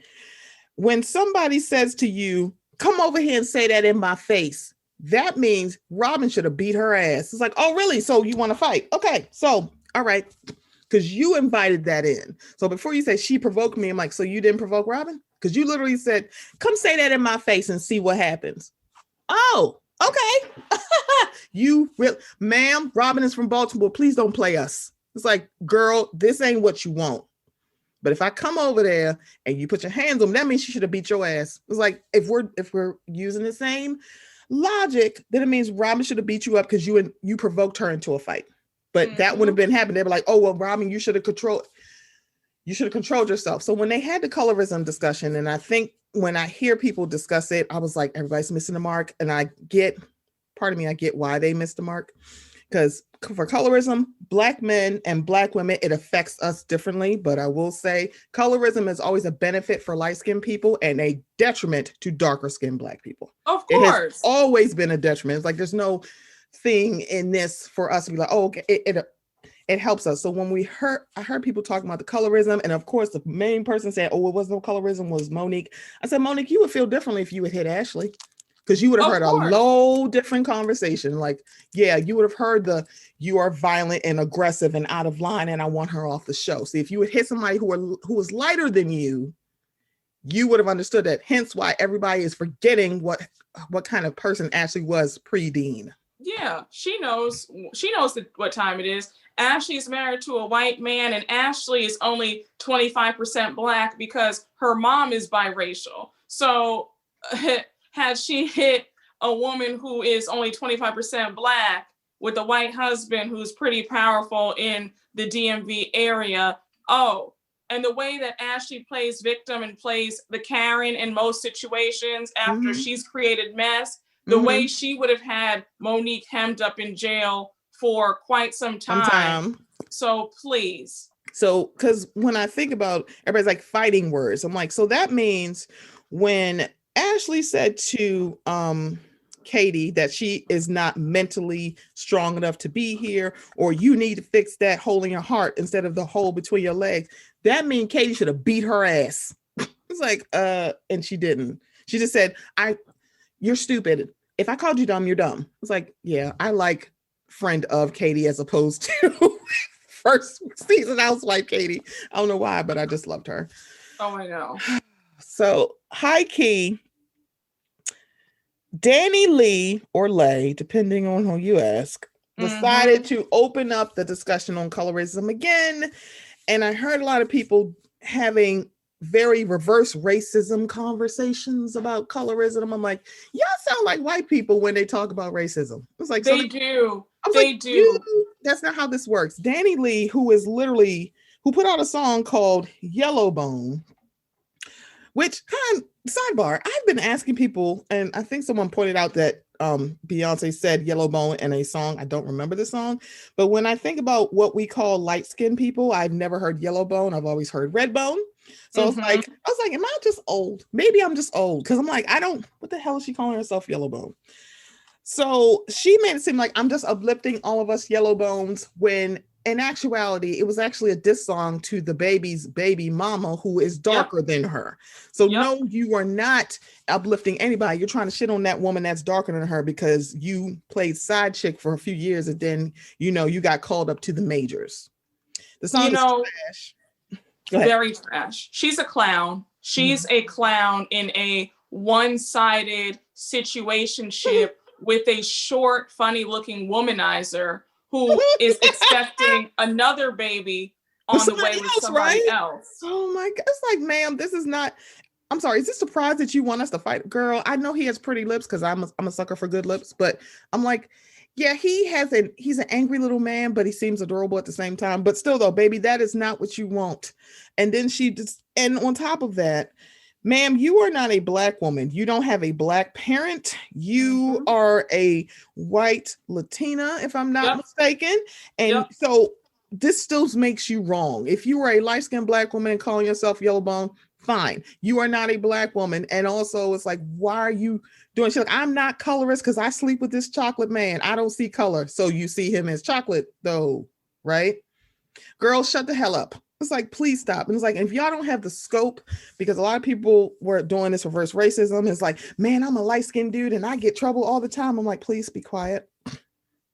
when somebody says to you, come over here and say that in my face, that means Robin should have beat her ass. It's like, oh, really? So you want to fight? Okay. So, all right. Because you invited that in. So before you say she provoked me, I'm like, so you didn't provoke Robin? Because you literally said, come say that in my face and see what happens. Oh, okay. Ma'am, Robin is from Baltimore. Please don't play us. It's like, girl, this ain't what you want. But if I come over there and you put your hands on them, that means she should have beat your ass. It's like, if we're using the same logic, then it means Robin should have beat you up because you provoked her into a fight. But that would have been happening. They were like, oh, well, Robin, you should have controlled yourself. So when they had the colorism discussion, and I think when I hear people discuss it, I was like, everybody's missing the mark. And I get why they missed the mark. Because for colorism, Black men and Black women, it affects us differently. But I will say colorism is always a benefit for light-skinned people and a detriment to darker-skinned Black people. Of course. It has always been a detriment. It's like there's no thing in this for us to be like, oh, okay, it helps us. So when I heard people talking about the colorism, and of course the main person said, oh, it was no colorism, was Monique. I said, Monique, you would feel differently if you had hit Ashley, because you would have heard a different conversation. Like, yeah, you would have heard you are violent and aggressive and out of line, and I want her off the show. See, if you would hit somebody who was lighter than you would have understood that. Hence why everybody is forgetting what kind of person Ashley was pre-Dean. Yeah, she knows what time it is. Ashley's married to a white man, and Ashley is only 25% Black because her mom is biracial. So had she hit a woman who is only 25% Black with a white husband who's pretty powerful in the DMV area, and the way that Ashley plays victim and plays the Karen in most situations after she's created mess, the way she would have had Monique hemmed up in jail for quite some time. So please. So, because when I think about everybody's like fighting words, I'm like, so that means when Ashley said to Katie that she is not mentally strong enough to be here, or you need to fix that hole in your heart instead of the hole between your legs, that means Katie should have beat her ass. It's like, and she didn't. She just said, you're stupid. If I called you dumb, you're dumb. It's like, yeah, I like friend of Katie as opposed to first season housewife Katie. I don't know why, but I just loved her. Oh, I know. So high key, Dani Leigh or Leigh, depending on who you ask, decided to open up the discussion on colorism again. And I heard a lot of people having very reverse racism conversations about colorism. I'm like, y'all sound like white people when they talk about racism. It's like, they do. They do. That's not how this works. Dani Leigh, who put out a song called Yellowbone, which sidebar, I've been asking people, and I think someone pointed out that Beyonce said Yellowbone in a song. I don't remember the song, but when I think about what we call light-skinned people, I've never heard Yellowbone. I've always heard Redbone. So I was like, am I just old? Maybe I'm just old, because I'm like, what the hell is she calling herself Yellowbone? So she made it seem like I'm just uplifting all of us Yellowbones, when in actuality, it was actually a diss song to the baby's baby mama, who is darker than her. So no, you are not uplifting anybody. You're trying to shit on that woman that's darker than her because you played side chick for a few years, and then, you got called up to the majors. The song is trash. Very trash. She's a clown. She's a clown in a one-sided situationship with a short, funny-looking womanizer who is expecting another baby on the way with somebody else. Oh my God. It's like, ma'am, this is not, I'm sorry, is this surprise that you want us to fight? Girl, I know he has pretty lips because I'm a sucker for good lips, but I'm like, yeah, he's an angry little man, but he seems adorable at the same time. But still though, baby, that is not what you want. And then and on top of that, ma'am, you are not a Black woman. You don't have a Black parent. You are a white Latina, if I'm not mistaken. And so this still makes you wrong. If you were a light-skinned Black woman and calling yourself yellow bone, fine. You are not a Black woman. And also it's like, why are you doing? She's like, I'm not colorist because I sleep with this chocolate man. I don't see color. So you see him as chocolate though, right? Girl, shut the hell up. It's like, please stop. And it's like, if y'all don't have the scope, because a lot of people were doing this reverse racism. It's like, man, I'm a light-skinned dude and I get trouble all the time. I'm like, please be quiet.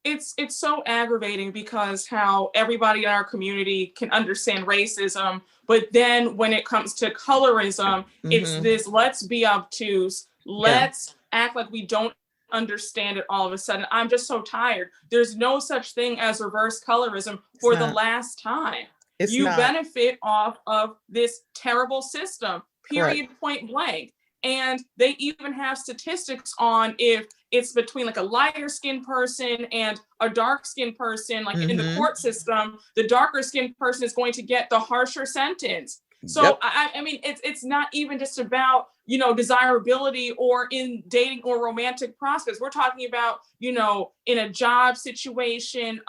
It's so aggravating because how everybody in our community can understand racism, but then when it comes to colorism, it's this, let's be obtuse, let's act like we don't understand it all of a sudden. I'm just so tired. There's no such thing as reverse colorism for the last time. You benefit off of this terrible system, period, point blank. And they even have statistics on if it's between like a lighter skinned person and a dark skinned person, like in the court system, the darker skinned person is going to get the harsher sentence. So I mean, it's not even just about, you know, desirability or in dating or romantic prospects. We're talking about, you know, in a job situation,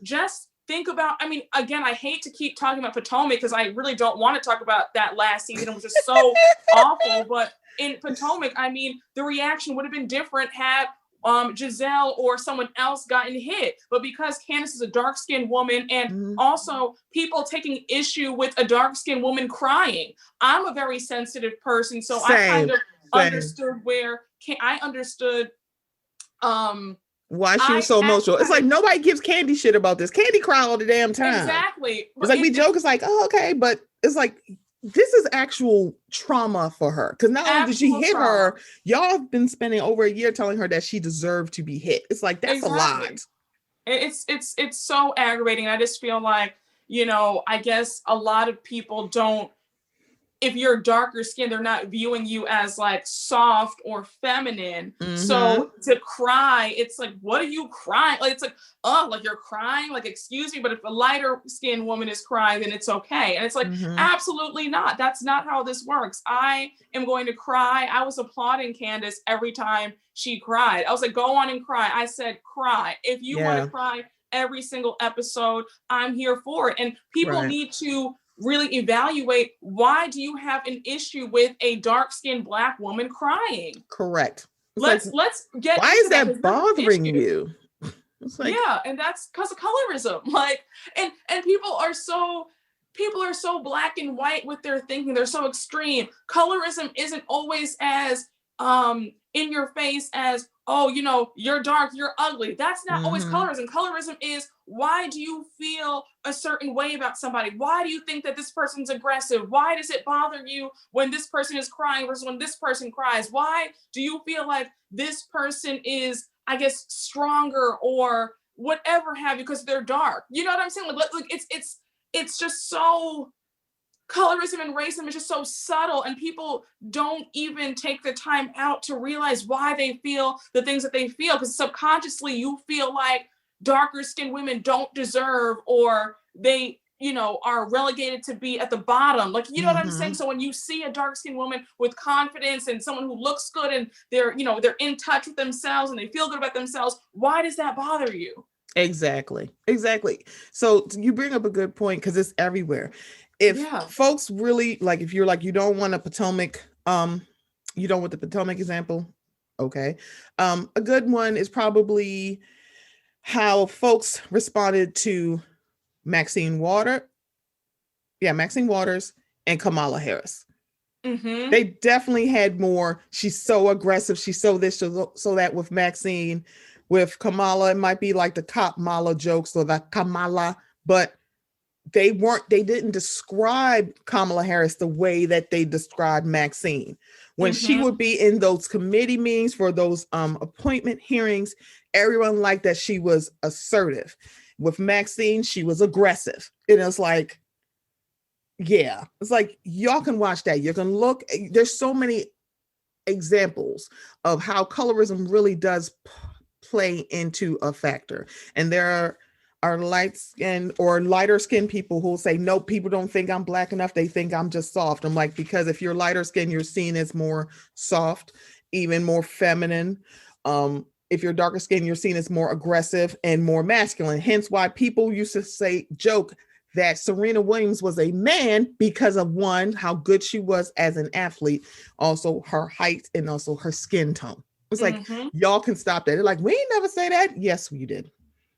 just think about, I mean, again, I hate to keep talking about Potomac because I really don't want to talk about that last season. It was just so awful. But in Potomac, I mean, the reaction would have been different had Giselle or someone else gotten hit. But because Candace is a dark-skinned woman and also people taking issue with a dark-skinned woman crying. I'm a very sensitive person. So I kind of understood why she was so emotional. It's like nobody gives Candy shit about this. Candy cry all the damn time. Exactly. It's like we joke, it's like, oh, okay, but it's like this is actual trauma for her. Because not only did she hit her, y'all have been spending over a year telling her that she deserved to be hit. It's like that's a lot. It's so aggravating. I just feel like, you know, I guess a lot of people don't, if you're darker skin, they're not viewing you as like soft or feminine. So to cry, it's like, what are you crying? Like, it's like, oh, like you're crying, like, excuse me. But if a lighter skinned woman is crying, then it's okay. And it's like, absolutely not. That's not how this works. I am going to cry. I was applauding Candace every time she cried. I was like, go on and cry. I said, cry. If you want to cry every single episode, I'm here for it. And people need to really evaluate, why do you have an issue with a dark-skinned Black woman crying? Correct. Let's get, why is that bothering you? It's like, yeah, and that's because of colorism. Like, and people are so black and white with their thinking. They're so extreme. Colorism isn't always as in your face as, oh, you know, you're dark, you're ugly. That's not always colorism. Colorism is, why do you feel a certain way about somebody? Why do you think that this person's aggressive? Why does it bother you when this person is crying versus when this person cries? Why do you feel like this person is, I guess, stronger or whatever have you because they're dark? You know what I'm saying? Like it's just so, colorism and racism is just so subtle, and people don't even take the time out to realize why they feel the things that they feel, because subconsciously you feel like darker skinned women don't deserve, or they, you know, are relegated to be at the bottom. Like, you know what I'm saying? So when you see a dark skinned woman with confidence and someone who looks good and they're, you know, they're in touch with themselves and they feel good about themselves, why does that bother you? Exactly. So you bring up a good point, because it's everywhere. If folks really, like, if you're like, you don't want a Potomac, you don't want the Potomac example, okay. A good one is probably how folks responded to Maxine Waters and Kamala Harris. They definitely had more, she's so aggressive, she's so this, so that. With Maxine. With Kamala, it might be like the cop Mala jokes or the Kamala, but they didn't describe Kamala Harris the way that they described Maxine. When she would be in those committee meetings for those appointment hearings, everyone liked that she was assertive. With Maxine, she was aggressive. And it's like, yeah, it's like, y'all can watch that. You can look, there's so many examples of how colorism really does play into a factor. And there are light skinned or lighter skinned people who will say, no, people don't think I'm black enough. They think I'm just soft. I'm like, because if you're lighter skinned, you're seen as more soft, even more feminine. If you're darker skinned, you're seen as more aggressive and more masculine. Hence why people used to joke that Serena Williams was a man because of, one, how good she was as an athlete, also her height and also her skin tone. It's like, y'all can stop that. They're like, we ain't never say that. Yes, we did.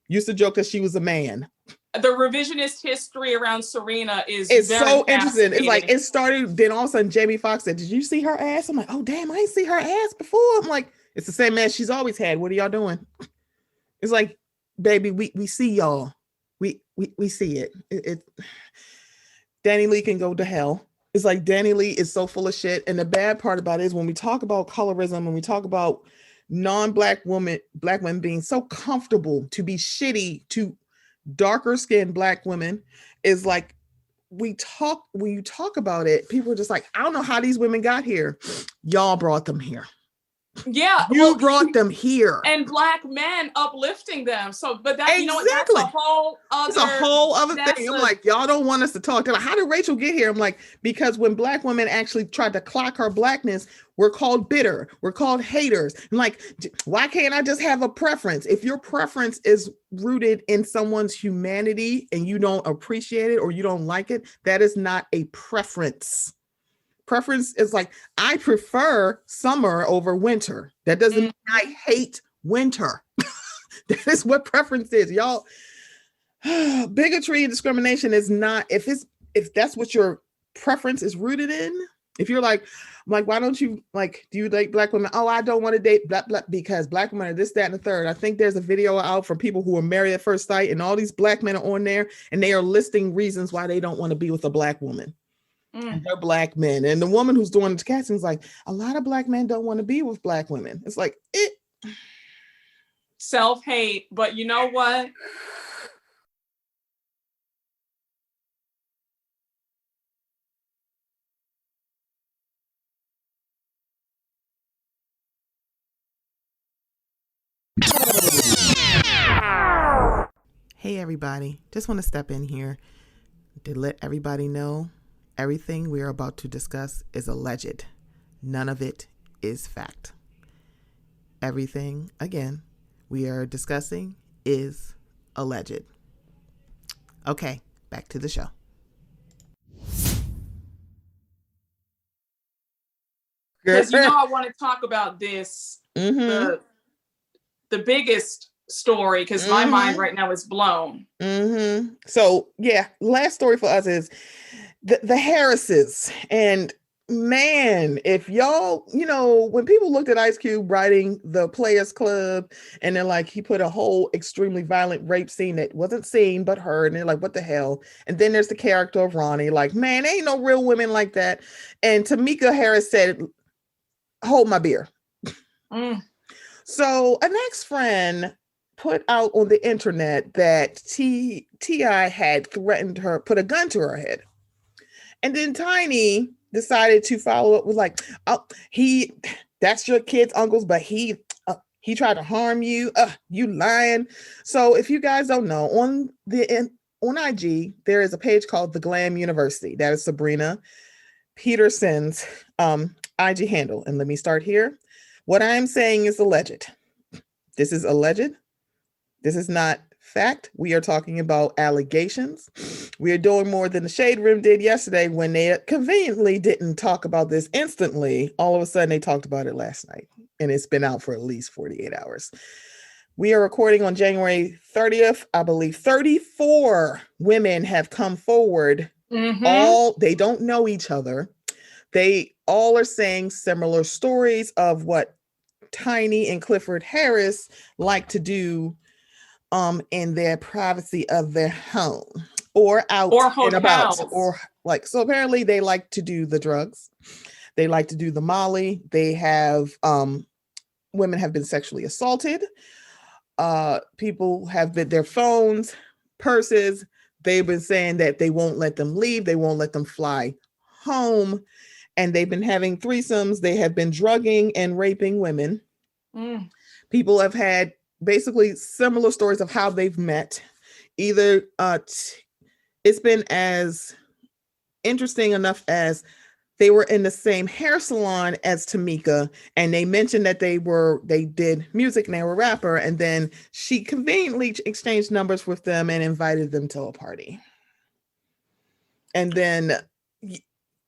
Used to joke that she was a man. The revisionist history around Serena is so interesting. It's like, it started, then all of a sudden Jamie Foxx said, did you see her ass? I'm like, oh damn, I didn't see her ass before. I'm like, it's the same ass she's always had. What are y'all doing? It's like, baby, we see y'all. We see it. Dani Leigh can go to hell. It's like, Dani Leigh is so full of shit. And the bad part about it is when we talk about colorism, when we talk about black women being so comfortable to be shitty to darker skinned black women, is like, when you talk about it, people are just like, I don't know how these women got here. Y'all brought them here. Yeah, you brought them here, and black men uplifting them. So, but that, you know what, that's it's a whole other thing. I'm like, y'all don't want us to talk. They're like, how did Rachel get here? I'm like, because when black women actually tried to clock her blackness, we're called bitter, we're called haters. I'm like, why can't I just have a preference? If your preference is rooted in someone's humanity and you don't appreciate it or you don't like it, that is not a preference. Preference is like, I prefer summer over winter. That doesn't mean I hate winter. That is what preference is, y'all. Bigotry and discrimination is not, if that's what your preference is rooted in. If you're like, why don't you do you date black women? Oh, I don't want to date black because black women are this, that, and the third. I think there's a video out for people who are married at first sight, and all these black men are on there, and they are listing reasons why they don't want to be with a black woman. They're black men. And the woman who's doing the casting is like, a lot of black men don't want to be with black women. It's like, self-hate. But you know what? Hey, everybody. Just want to step in here to let everybody know everything we are about to discuss is alleged. None of it is fact. Everything, again, we are discussing is alleged. Okay, back to the show. Because I want to talk about this, the biggest story, because my mind right now is blown. So, yeah, last story for us is the Harrises. And man, if y'all, when people looked at Ice Cube writing The Players Club, and they're like, he put a whole extremely violent rape scene that wasn't seen but heard, and they're like, what the hell? And then there's the character of Ronnie, like, man, ain't no real women like that. And Tamika Harris said, hold my beer. So an ex-friend put out on the internet that T.I. had threatened her, put a gun to her head. And then Tiny decided to follow up with like, oh, that's your kid's uncle's, but he tried to harm you. You lying. So if you guys don't know, on IG, there is a page called The Glam University. That is Sabrina Peterson's IG handle. And let me start here. What I'm saying is alleged. This is alleged. This is not fact. We are talking about allegations. We are doing more than the Shade Room did yesterday when they conveniently didn't talk about this instantly. All of a sudden, they talked about it last night, and it's been out for at least 48 hours. We are recording on January 30th. I believe 34 women have come forward. They don't know each other. They all are saying similar stories of what Tiny and Clifford Harris like to do in their privacy of their home. or out or and about, hotels. or like, so apparently they like to do the drugs. They like to do the Molly. They have, women have been sexually assaulted. People have been, their phones, purses, they've been saying that they won't let them leave. They won't let them fly home. And they've been having threesomes. They have been drugging and raping women. Mm. People have had basically similar stories of how they've met. Either it's been as interesting enough as they were in the same hair salon as Tamika, and they mentioned that they did music and they were a rapper, and then she conveniently exchanged numbers with them and invited them to a party. And then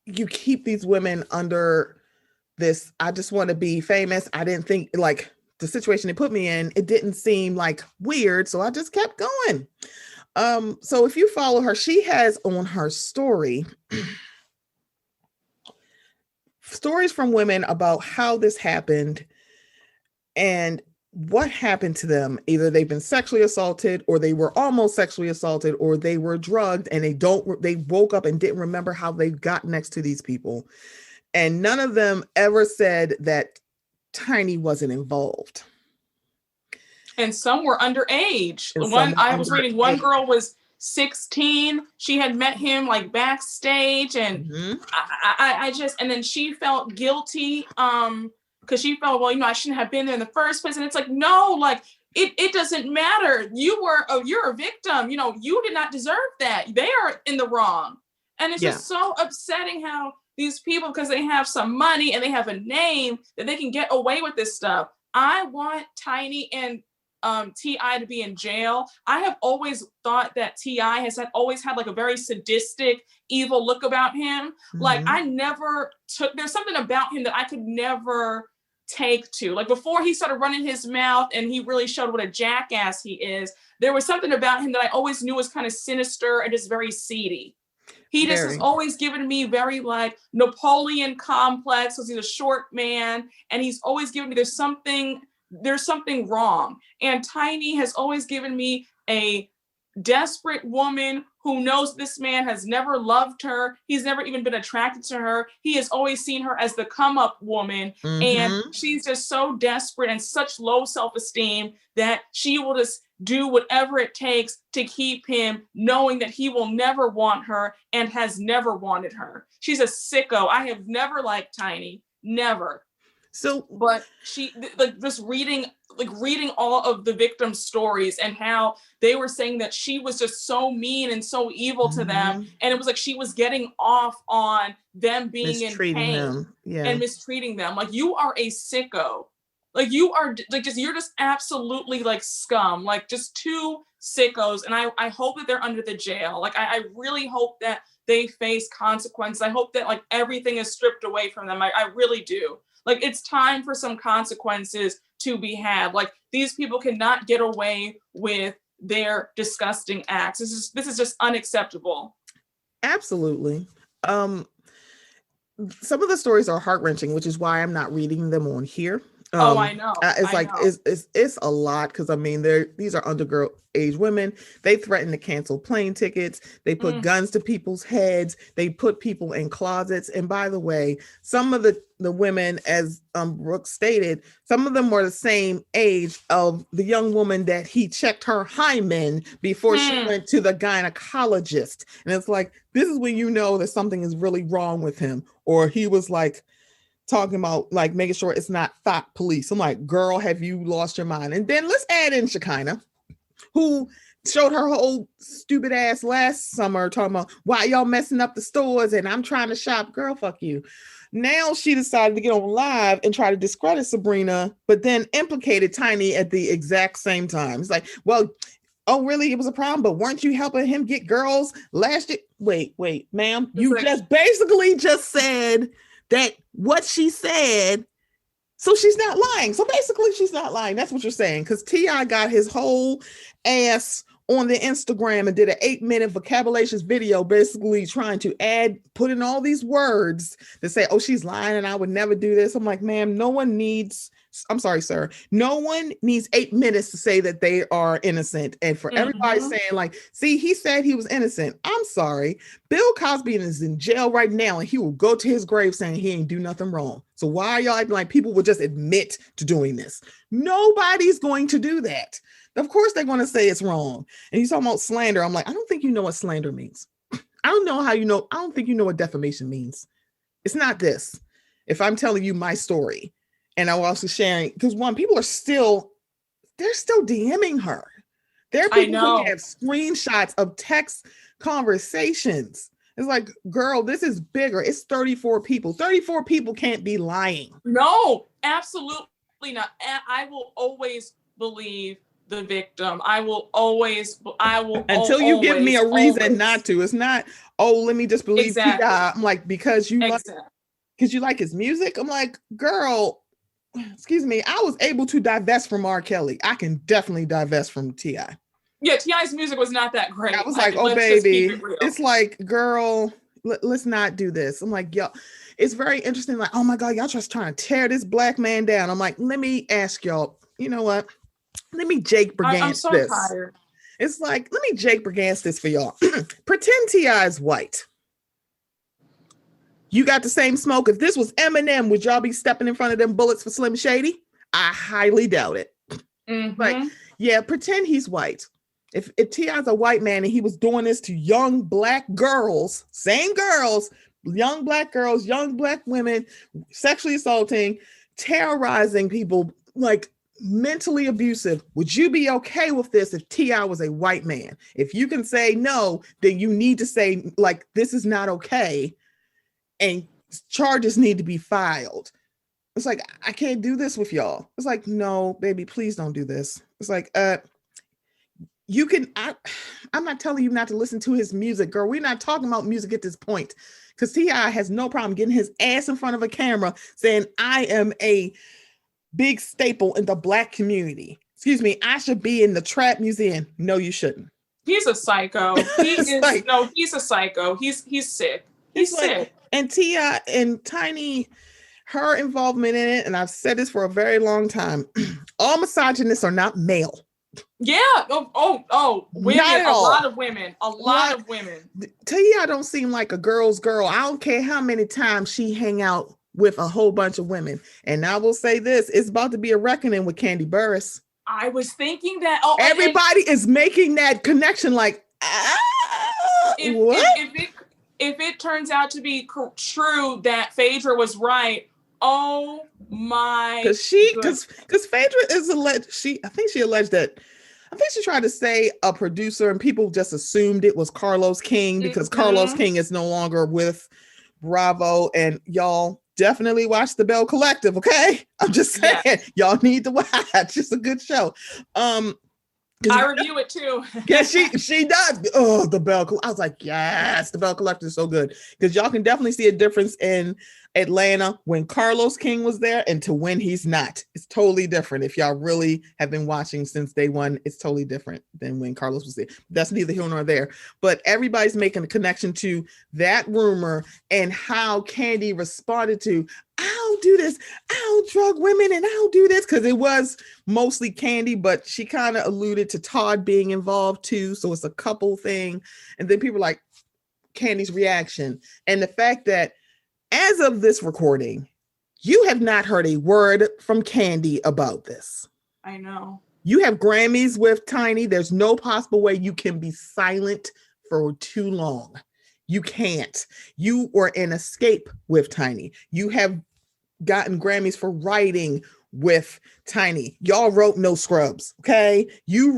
you keep these women under this, I just want to be famous. I didn't think, like, the situation they put me in, it didn't seem like weird, so I just kept going. So if you follow her, she has on her story stories from women about how this happened and what happened to them. Either they've been sexually assaulted, or they were almost sexually assaulted, or they were drugged and they woke up and didn't remember how they got next to these people. And none of them ever said that Tiny wasn't involved. And some were underage. And I was reading, one girl was 16. She had met him like backstage, and mm-hmm. I just, and then she felt guilty because she felt, well, I shouldn't have been there in the first place. And it's like, no, like it doesn't matter. You're a victim. You did not deserve that. They are in the wrong. And it's just so upsetting how these people, because they have some money and they have a name, that they can get away with this stuff. I want Tiny and T.I. to be in jail. I have always thought that T.I. has always had like a very sadistic, evil look about him. Mm-hmm. Like there's something about him that I could never take to. Like before he started running his mouth and he really showed what a jackass he is, there was something about him that I always knew was kind of sinister and just very seedy. He just has always given me very like Napoleon complex, because he's a short man, and he's always given me there's something wrong. And Tiny has always given me a desperate woman who knows this man has never loved her. He's never even been attracted to her. He has always seen her as the come up woman. Mm-hmm. And she's just so desperate and such low self-esteem that she will just do whatever it takes to keep him, knowing that he will never want her and has never wanted her. She's a sicko. I have never liked Tiny. Never. So, but she, like, just reading all of the victims' stories and how they were saying that she was just so mean and so evil to them. And it was like she was getting off on them being in pain and mistreating them. Like, you are a sicko. Like, you are like you're just absolutely like scum, like just two sickos. And I hope that they're under the jail. Like, I really hope that they face consequences. I hope that like everything is stripped away from them. I really do. Like, it's time for some consequences to be had. Like, these people cannot get away with their disgusting acts. This is just unacceptable. Absolutely. Some of the stories are heart-wrenching, which is why I'm not reading them on here. I know. It's a lot, because I mean, these are underage women. They threaten to cancel plane tickets. They put guns to people's heads. They put people in closets. And by the way, some of the women, as Brooke stated, some of them were the same age of the young woman that he checked her hymen before she went to the gynecologist. And it's like, this is when you know that something is really wrong with him. Or he was like talking about like making sure it's not thought police. I'm like, girl, have you lost your mind? And then let's add in Shekinah, who showed her whole stupid ass last summer talking about why y'all messing up the stores and I'm trying to shop. Girl, fuck you. Now she decided to get on live and try to discredit Sabrina, but then implicated Tiny at the exact same time. It's like, well, oh, really? It was a problem, but weren't you helping him get girls last year? Wait, ma'am. You just basically just said that what she said, so she's not lying. So basically she's not lying. That's what you're saying. Because T.I. got his whole ass on the Instagram and did an 8-minute vocabulations video, basically trying to put in all these words that say, oh, she's lying and I would never do this. I'm like, ma'am, no one needs I'm sorry, sir. No one needs 8 minutes to say that they are innocent. And for everybody saying like, see, he said he was innocent. I'm sorry. Bill Cosby is in jail right now and he will go to his grave saying he ain't do nothing wrong. So why are y'all acting like people would just admit to doing this? Nobody's going to do that. Of course they're going to say it's wrong. And he's talking about slander. I'm like, I don't think you know what slander means. I don't know how you know. I don't think you know what defamation means. It's not this. If I'm telling you my story and I'm also sharing, because one, people are still, they're still DMing her. There are people who have screenshots of text conversations. It's like, girl, this is bigger. It's 34 people. 34 people can't be lying. No, absolutely not. I will always believe the victim. I will until you give me a reason not to. It's not, oh, let me just believe T.I. I'm like, because you like his music. I'm like, girl, excuse me, I was able to divest from R. Kelly. I can definitely divest from T.I. Yeah, T.I.'s music was not that great. I was like, oh baby, it's like, girl, let's not do this. I'm like, yo, it's very interesting. Like, oh my God, y'all just trying to tear this black man down. I'm like, let me ask y'all, you know what? Let me Jake Brigance I'm so this. tired. It's like, let me Jake Brigance this for y'all. Pretend T.I. is white. You got the same smoke. If this was Eminem, would y'all be stepping in front of them bullets for Slim Shady? I highly doubt it. Like, yeah, pretend he's white. If T.I.'s a white man and he was doing this to young black girls, same girls, young black girls, young black women, sexually assaulting, terrorizing people, like mentally abusive, would you be okay with this if T.I. was a white man? If you can say no, then you need to say, like, this is not okay and charges need to be filed. It's like, I can't do this with y'all. It's like, no, baby, please don't do this. It's like, you can, I'm not telling you not to listen to his music, girl. We're not talking about music at this point, because T.I. has no problem getting his ass in front of a camera saying, I am a big staple in the black community. Excuse me, I should be in the trap museum. No, you shouldn't. He's a psycho. He's a psycho. He's sick. He's sick. Like, and T.I. and Tiny, her involvement in it, and I've said this for a very long time, all misogynists are not male. Yeah. Women. A lot of women. T.I. don't seem like a girl's girl. I don't care how many times she hang out with a whole bunch of women. And I will say this, it's about to be a reckoning with Kandi Burruss. I was thinking that. Everybody is making that connection, like, what? If it turns out to be true that Phaedra was right, oh my! Because Phaedra is alleged. I think she tried to say a producer, and people just assumed it was Carlos King because Carlos King is no longer with Bravo. And y'all definitely watch the Bell Collective, okay? I'm just saying, y'all need to watch. It's a good show. I review it too. Yeah, she does. Oh, the Bell. I was like, yes, the Bell Collective is so good, because y'all can definitely see a difference in Atlanta when Carlos King was there and to when he's not. It's totally different. If y'all really have been watching since day one, it's totally different than when Carlos was there. That's neither here nor there. But everybody's making a connection to that rumor and how Kandi responded to, I'll do this, I'll drug women, and I'll do this, because it was mostly Kandi, but she kind of alluded to Todd being involved too. So it's a couple thing. And then people like Kandi's reaction and the fact that as of this recording, you have not heard a word from Kandi about this. I know. You have Grammys with Tiny. There's no possible way you can be silent for too long. You can't. You were an escape with Tiny. You have gotten Grammys for writing with Tiny. Y'all wrote No Scrubs, okay? You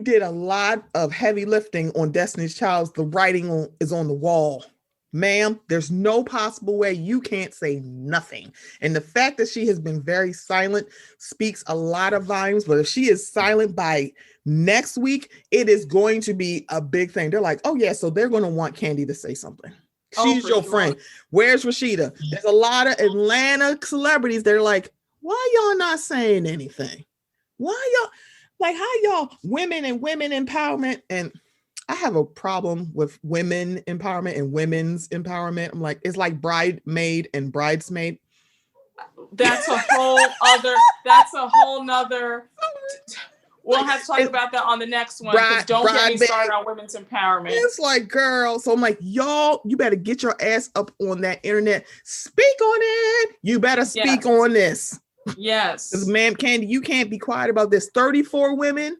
did a lot of heavy lifting on Destiny's Child. The writing is on the wall. Ma'am, there's no possible way you can't say nothing. And the fact that she has been very silent speaks a lot of volumes. But if she is silent by next week, it is going to be a big thing. They're like, oh yeah, so they're going to want Kandi to say something. She's your friend. Where's Rashida? There's a lot of Atlanta celebrities that are like, why y'all not saying anything? Why y'all, like, how y'all women and women empowerment? And I have a problem with women empowerment and women's empowerment. I'm like, it's like bridemaid and bridesmaid. That's a whole nother. We'll have to talk about that on the next one, because don't get me started on women's empowerment. It's like, girl. So I'm like, y'all, you better get your ass up on that internet. Speak on it. You better speak on this. Yes. Because, man, Candy, you can't be quiet about this. 34 women.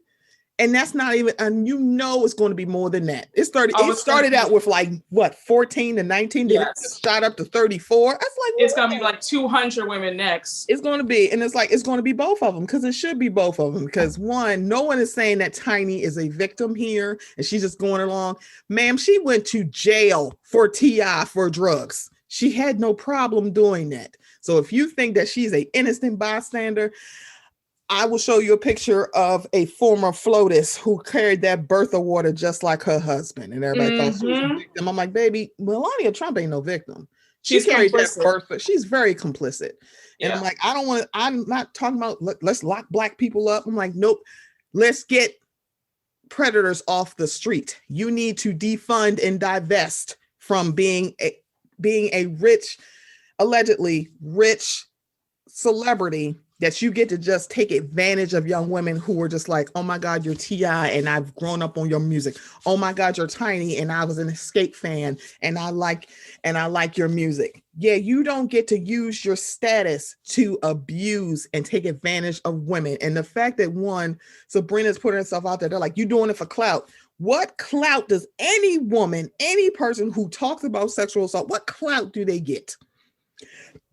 And that's not even, and you know it's going to be more than that. It started out with like, what, 14 to 19? Then it shot up to 34. That's like, it's going to be like 200 women next. It's going to be, and it's like, it's going to be both of them, because it should be both of them. Because one, no one is saying that Tiny is a victim here and she's just going along. Ma'am, she went to jail for TI for drugs. She had no problem doing that. So if you think that she's an innocent bystander, I will show you a picture of a former FLOTUS who carried that birther water just like her husband. And everybody thought she was a victim. I'm like, baby, Melania Trump ain't no victim. She carried complicit. That birther. She's very complicit. And I'm like, I'm not talking about, let's lock black people up. I'm like, nope, let's get predators off the street. You need to defund and divest from being a rich, allegedly rich celebrity, that you get to just take advantage of young women who are just like, oh my God, you're T.I. and I've grown up on your music. Oh my God, you're Tiny and I was an Escape fan and I like your music. Yeah, you don't get to use your status to abuse and take advantage of women. And the fact that Sabrina's putting herself out there, they're like, you doing it for clout. What clout does any woman, any person who talks about sexual assault, what clout do they get?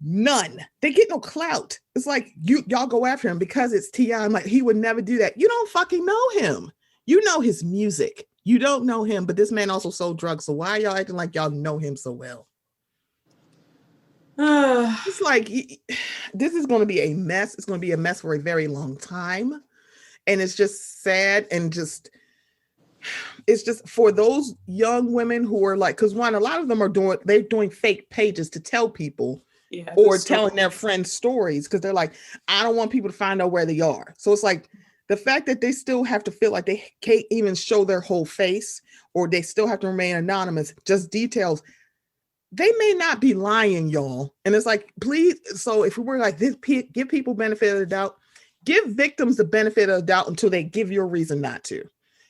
None. They get no clout. It's like y'all go after him because it's T.I. I'm like, he would never do that. You don't fucking know him. You know his music. You don't know him, but this man also sold drugs. So why are y'all acting like y'all know him so well? It's like, this is going to be a mess. It's going to be a mess for a very long time. And it's just sad, and it's just for those young women who are like, because a lot of them they're doing fake pages to tell people or telling their friends stories, because they're like, I don't want people to find out where they are. So it's like the fact that they still have to feel like they can't even show their whole face, or they still have to remain anonymous, just details. They may not be lying, y'all. And it's like, please. So if we were like this, give people benefit of the doubt, give victims the benefit of the doubt until they give you a reason not to.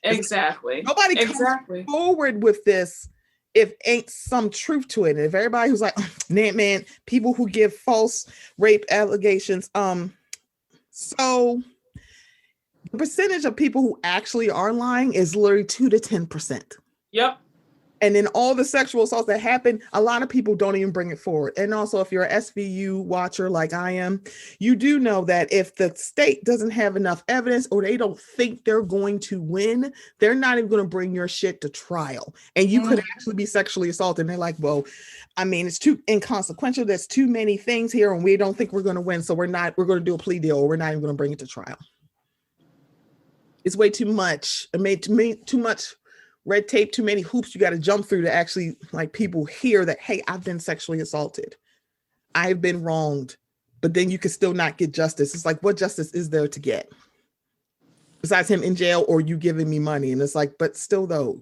Exactly. Nobody comes forward with this if ain't some truth to it. And if everybody who's like, man, people who give false rape allegations, so the percentage of people who actually are lying is literally 2 to 10%. Yep. And then all the sexual assaults that happen, a lot of people don't even bring it forward. And also, if you're an SVU watcher like I am, you do know that if the state doesn't have enough evidence, or they don't think they're going to win, they're not even going to bring your shit to trial. And you could actually be sexually assaulted. And they're like, well, I mean, it's too inconsequential. There's too many things here, and we don't think we're going to win. So we're going to do a plea deal, or we're not even going to bring it to trial. It's way too much. It made too much red tape, too many hoops you got to jump through to actually like people hear that, hey, I've been sexually assaulted. I've been wronged. But then you can still not get justice. It's like, what justice is there to get? Besides him in jail or you giving me money? And it's like, but still though,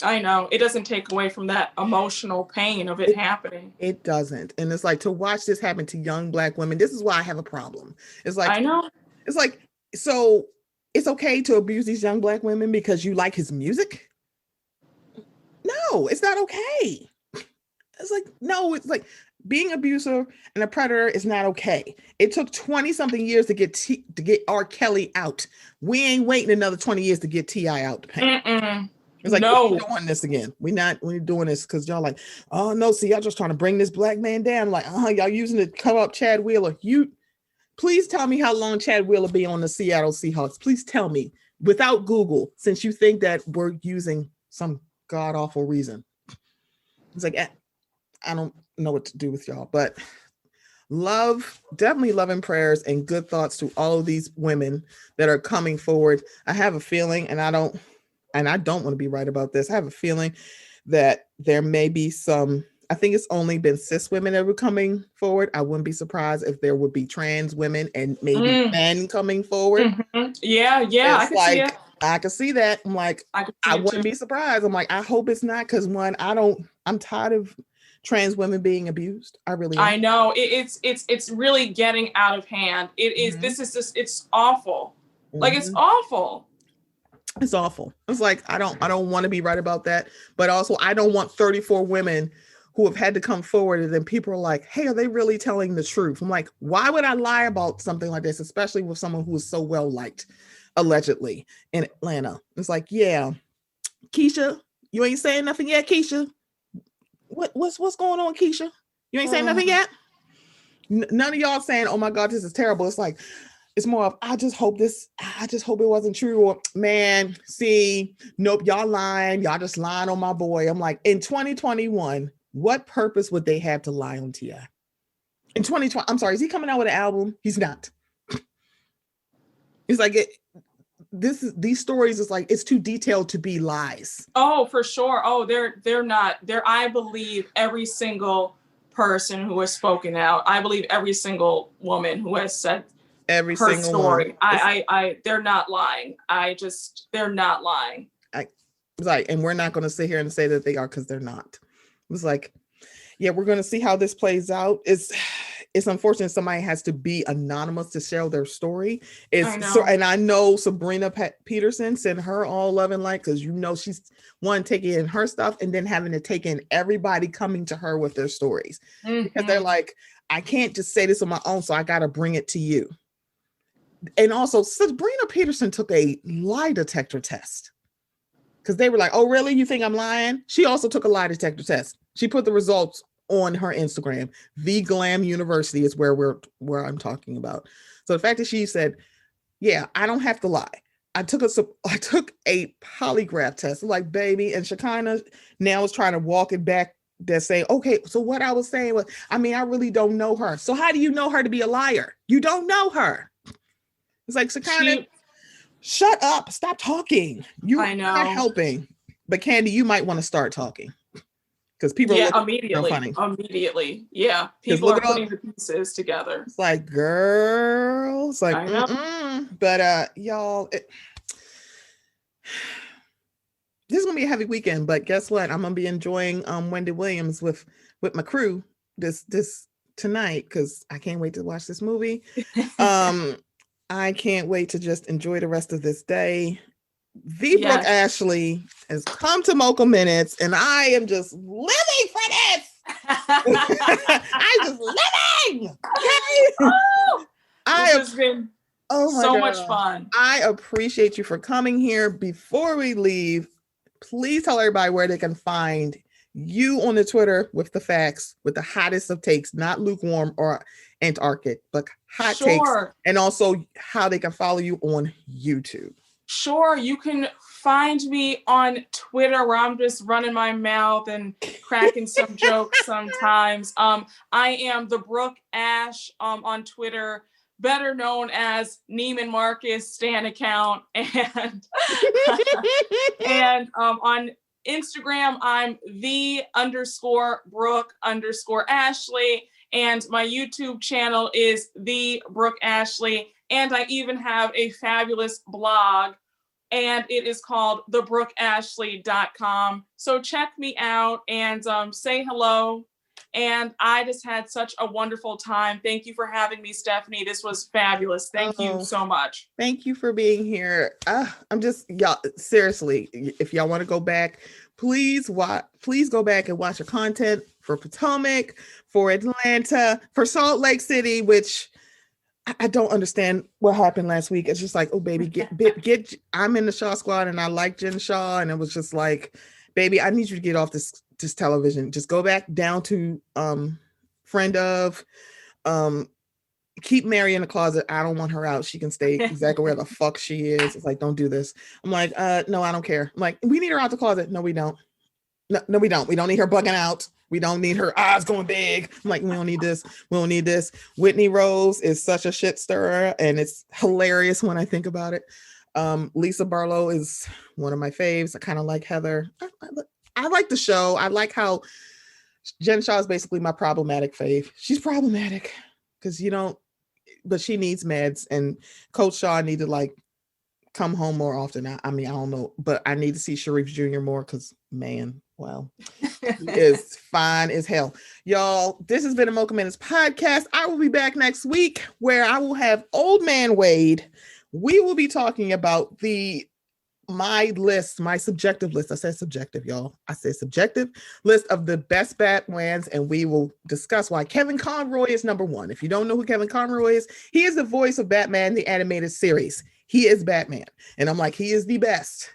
I know. It doesn't take away from that emotional pain of it happening. It doesn't. And it's like, to watch this happen to young Black women, this is why I have a problem. It's like, I know. It's like, so it's okay to abuse these young Black women because you like his music? No, it's not okay. It's like, no, it's like being an abuser and a predator is not okay. It took 20 something years to get R. Kelly out. We ain't waiting another 20 years to get T.I. out the paint. It's like, no, we're doing this again. We're doing this because y'all like, oh no, see, y'all just trying to bring this Black man down. Like, y'all using it to cover up Chad Wheeler. Please tell me how long Chad Wheeler be on the Seattle Seahawks. Please tell me without Google, since you think that we're using some god awful reason. It's like, I don't know what to do with y'all, but definitely love and prayers and good thoughts to all of these women that are coming forward. I have a feeling, and I don't want to be right about this. I have a feeling that there may be I think it's only been cis women that were coming forward. I wouldn't be surprised if there would be trans women and maybe men coming forward. Mm-hmm. Yeah, I can see it. I can see that. I'm like, I wouldn't be surprised. I'm like, I hope it's not, because one, I'm tired of trans women being abused. I really am. I know it's really getting out of hand. It is. This is just, it's awful. Like, it's awful. It's awful. It's like, I don't want to be right about that, but also I don't want 34 women who have had to come forward and then people are like, hey, are they really telling the truth? I'm like, why would I lie about something like this, especially with someone who is so well liked, allegedly, in Atlanta? It's like, yeah, Keisha, you ain't saying nothing yet, Keisha. What's going on, Keisha? You ain't saying nothing yet? None of y'all saying, oh my God, this is terrible. It's like, it's more of, I just hope it wasn't true. Or, man, see, nope, y'all lying. Y'all just lying on my boy. I'm like, in 2021, what purpose would they have to lie on T.I.? In 2020, I'm sorry, is he coming out with an album? He's not. It's like, these stories is like, it's too detailed to be lies. Oh, for sure. Oh, they're not. I believe every single person who has spoken out. I believe every single woman who has said every her single story. one. I they're not lying. They're not lying. It's like, and we're not going to sit here and say that they are, because they're not. It was like, yeah, we're going to see how this plays out. It's unfortunate somebody has to be anonymous to share their story. And I know Sabrina Peterson sent her all love and light, because she's one taking in her stuff and then having to take in everybody coming to her with their stories, because they're like, I can't just say this on my own, so I got to bring it to you. And also, Sabrina Peterson took a lie detector test, because they were like, oh, really? You think I'm lying? She also took a lie detector test. She put the results on her Instagram. The Glam University is where I'm talking about. So the fact that she said, yeah, I don't have to lie. I took a polygraph test. I'm like, baby, and Shekinah now is trying to walk it back. They're saying, okay, so what I was saying was, I really don't know her. So how do you know her to be a liar? You don't know her. It's like, Shekinah, shut up. Stop talking. You're not helping. But Candy, you might want to start talking, because people are immediately. Immediately. Yeah. People are putting the pieces together. It's like, girl. It's like, but y'all, this is gonna be a heavy weekend, but guess what? I'm gonna be enjoying Wendy Williams with my crew this tonight, because I can't wait to watch this movie. I can't wait to just enjoy the rest of this day. Brooke Ashley has come to Mocha Minutes, and I am just living for this. I'm just living. Okay? This has been so much fun. I appreciate you for coming here. Before we leave, please tell everybody where they can find you on the Twitter with the facts, with the hottest of takes, not lukewarm or Antarctic, but hot takes, and also how they can follow you on YouTube. Sure, you can find me on Twitter, where I'm just running my mouth and cracking some jokes sometimes. I am the Brooke Ash on Twitter, better known as Neiman Marcus Stan account, and on Instagram, I'm _Brooke_Ashley, and my YouTube channel is the Brooke Ashley, and I even have a fabulous blog, and it is called thebrookeashley.com. So check me out and say hello. And I just had such a wonderful time. Thank you for having me, Stephanie. This was fabulous. Thank you so much. Thank you for being here. I'm just, y'all, seriously, if y'all want to go back, please go back and watch your content for Potomac, for Atlanta, for Salt Lake City, which I don't understand what happened last week. It's just like, oh, baby, get I'm in the Shaw Squad, and I like Jen Shaw, and it was just like, baby, I need you to get off this television. Just go back down to friend of, keep Mary in the closet. I don't want her out. She can stay exactly where the fuck she is. It's like, don't do this. I'm like, no, I don't care. I'm like, we need her out the closet. No, we don't. No, we don't. We don't need her bugging out. We don't need her eyes going big. I'm like, we don't need this. We don't need this. Whitney Rose is such a shit stirrer, and it's hilarious when I think about it. Lisa Barlow is one of my faves. I kind of like Heather. I like the show. I like how Jen Shaw is basically my problematic fave. She's problematic because but she needs meds, and Coach Shaw need to like come home more often. I mean, I don't know, but I need to see Sharif Jr. more because, man, well, He is fine as hell. Y'all, this has been a Mocha Minutes podcast. I will be back next week where I will have Old Man Wade. We will be talking about my subjective list. I said subjective, y'all. I said subjective list of the best Batmans, and we will discuss why Kevin Conroy is number one. If you don't know who Kevin Conroy is, he is the voice of Batman, the animated series. He is Batman. And I'm like, he is the best.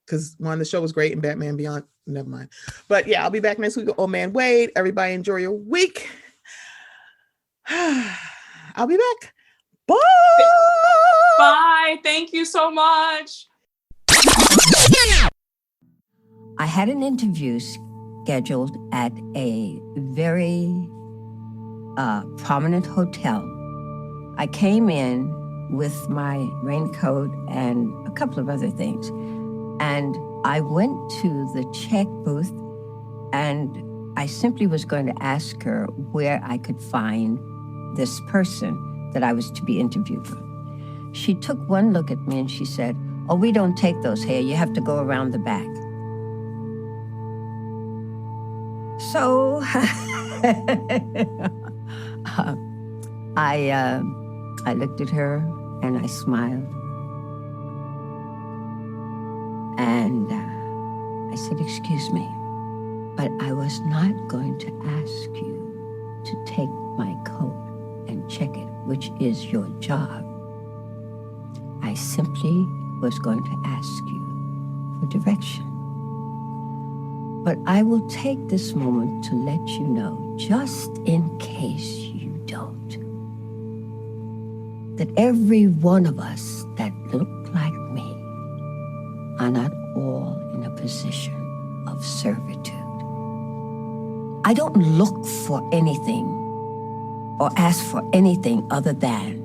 Because one, the show was great, and Batman Beyond, never mind. But yeah, I'll be back next week with Old Man Wade. Everybody enjoy your week. I'll be back. Bye. Bye. Thank you so much. I had an interview scheduled at a very prominent hotel. I came in with my raincoat and a couple of other things. And I went to the check booth, and I simply was going to ask her where I could find this person that I was to be interviewed with. She took one look at me and she said, "Oh, we don't take those here. You have to go around the back." So I looked at her and I smiled. And I said, "Excuse me, but I was not going to ask you to take my coat and check it, which is your job. I simply was going to ask you for direction. But I will take this moment to let you know, just in case you don't, that every one of us that look like me are not all in a position of servitude. I don't look for anything or ask for anything other than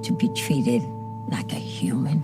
to be treated like a human